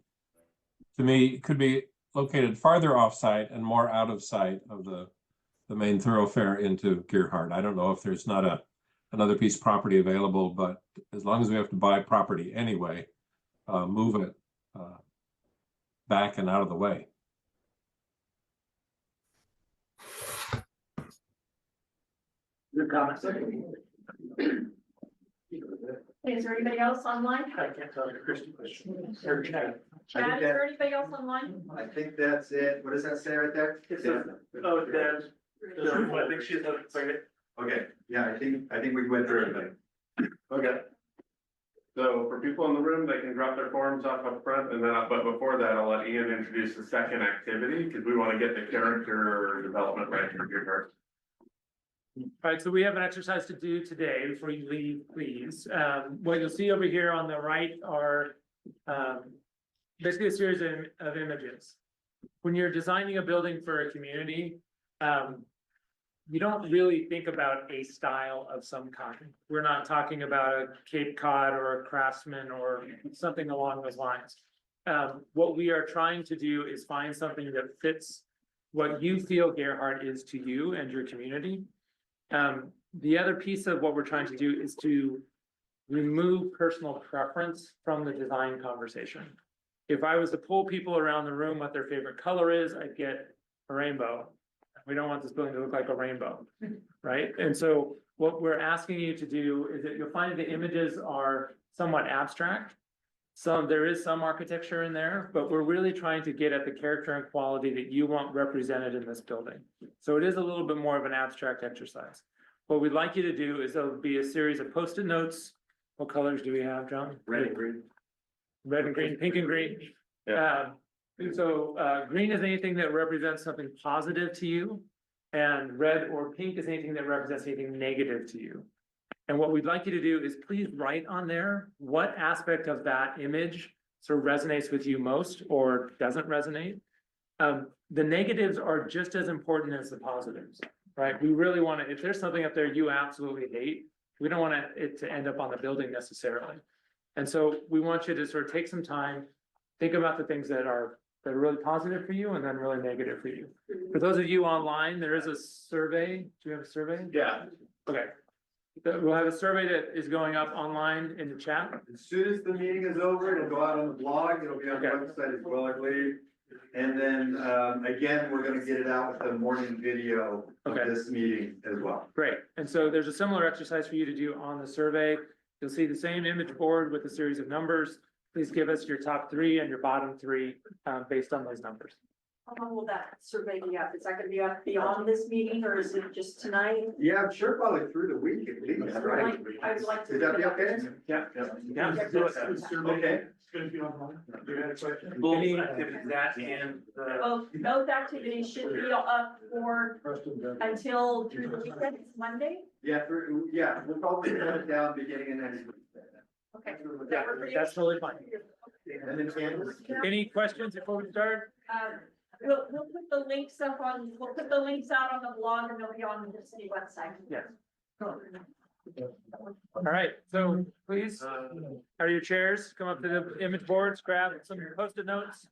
to me, could be located farther off-site and more out of sight of the main thoroughfare into Gearhart. I don't know if there's not another piece of property available, but as long as we have to buy property anyway, move it back and out of the way. Good comment. Is there anybody else online? I can't tell you, Christie question. Chad, is there anybody else online? I think that's it. What does that say right there? Oh, Dan. I think she's a second. Okay, yeah, I think we went through everything. Okay. So for people in the room, they can drop their forms off up front, and then, but before that, I'll let Ian introduce the second activity, because we want to get the character development right for Gearhart. All right, so we have an exercise to do today before you leave, please. What you'll see over here on the right are basically a series of images. When you're designing a building for a community, you don't really think about a style of some kind. We're not talking about a Cape Cod or a Craftsman or something along those lines. What we are trying to do is find something that fits what you feel Gearhart is to you and your community. The other piece of what we're trying to do is to remove personal preference from the design conversation. If I was to pull people around the room what their favorite color is, I'd get a rainbow. We don't want this building to look like a rainbow, right? And so what we're asking you to do is that you'll find the images are somewhat abstract. There is some architecture in there, but we're really trying to get at the character and quality that you want represented in this building. So it is a little bit more of an abstract exercise. What we'd like you to do is there'll be a series of Post-it notes. What colors do we have, John? Red and green. Red and green, pink and green. Green is anything that represents something positive to you, and red or pink is anything that represents anything negative to you. And what we'd like you to do is please write on there what aspect of that image sort of resonates with you most or doesn't resonate. The negatives are just as important as the positives, right? We really want to, if there's something up there you absolutely hate, we don't want it to end up on the building necessarily. And so we want you to sort of take some time, think about the things that are really positive for you and then really negative for you. For those of you online, there is a survey. Do you have a survey? Yeah. Okay. We'll have a survey that is going up online in the chat. As soon as the meeting is over, it'll go out on the blog, it'll be on the website as well, I believe. And then, again, we're gonna get it out with the morning video of this meeting as well. Great. And so there's a similar exercise for you to do on the survey. You'll see the same image board with a series of numbers. Please give us your top three and your bottom three based on those numbers. How long will that survey be up? Is that gonna be up beyond this meeting or is it just tonight? Yeah, I'm sure probably through the week at least, right? I would like to. Is that be okay? Yeah. Okay. It's gonna be online. You had a question? Both activities, that and Both activities should be up for until through the weekend, it's Monday? Yeah, we'll probably cut it down beginning of next week. Okay. that's totally fine. And then Candace? Any questions before we start? We'll put the links up on, we'll put the links out on the blog and they'll be on the city website. Yes. All right, so please, are your chairs, come up to the image boards, grab some Post-it notes.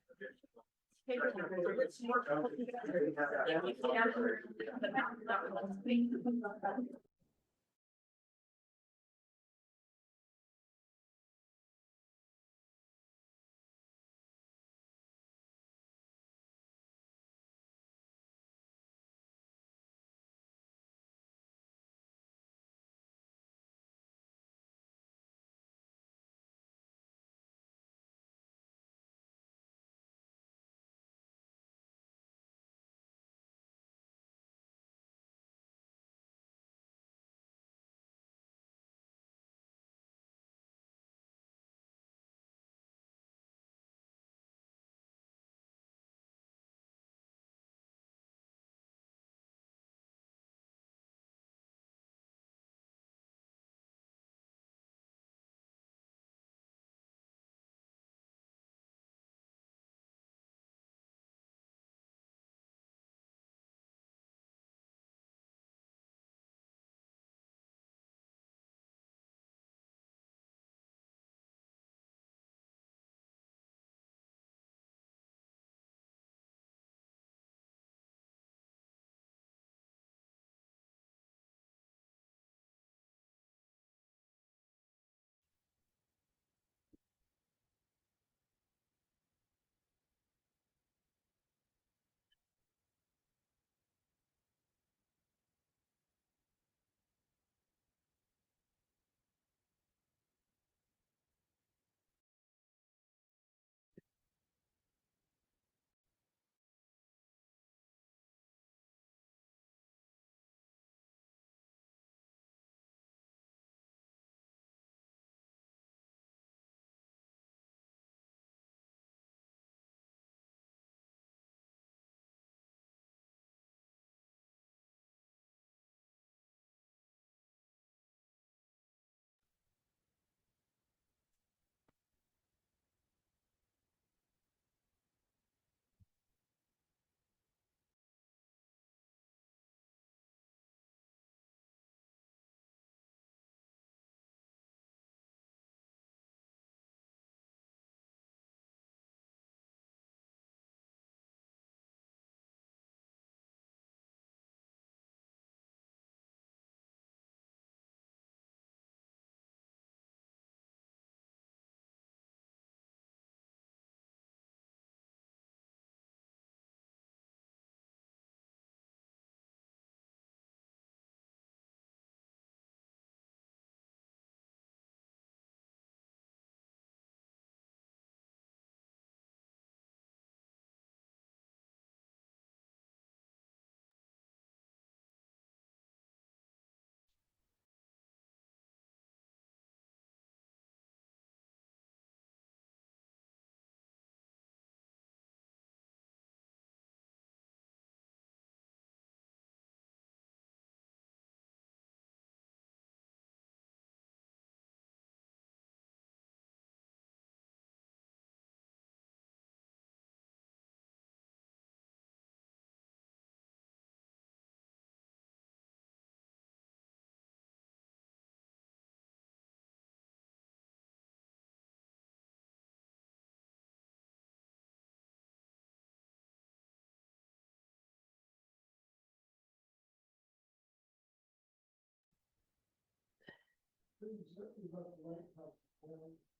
Pretty certain about the lighthouse.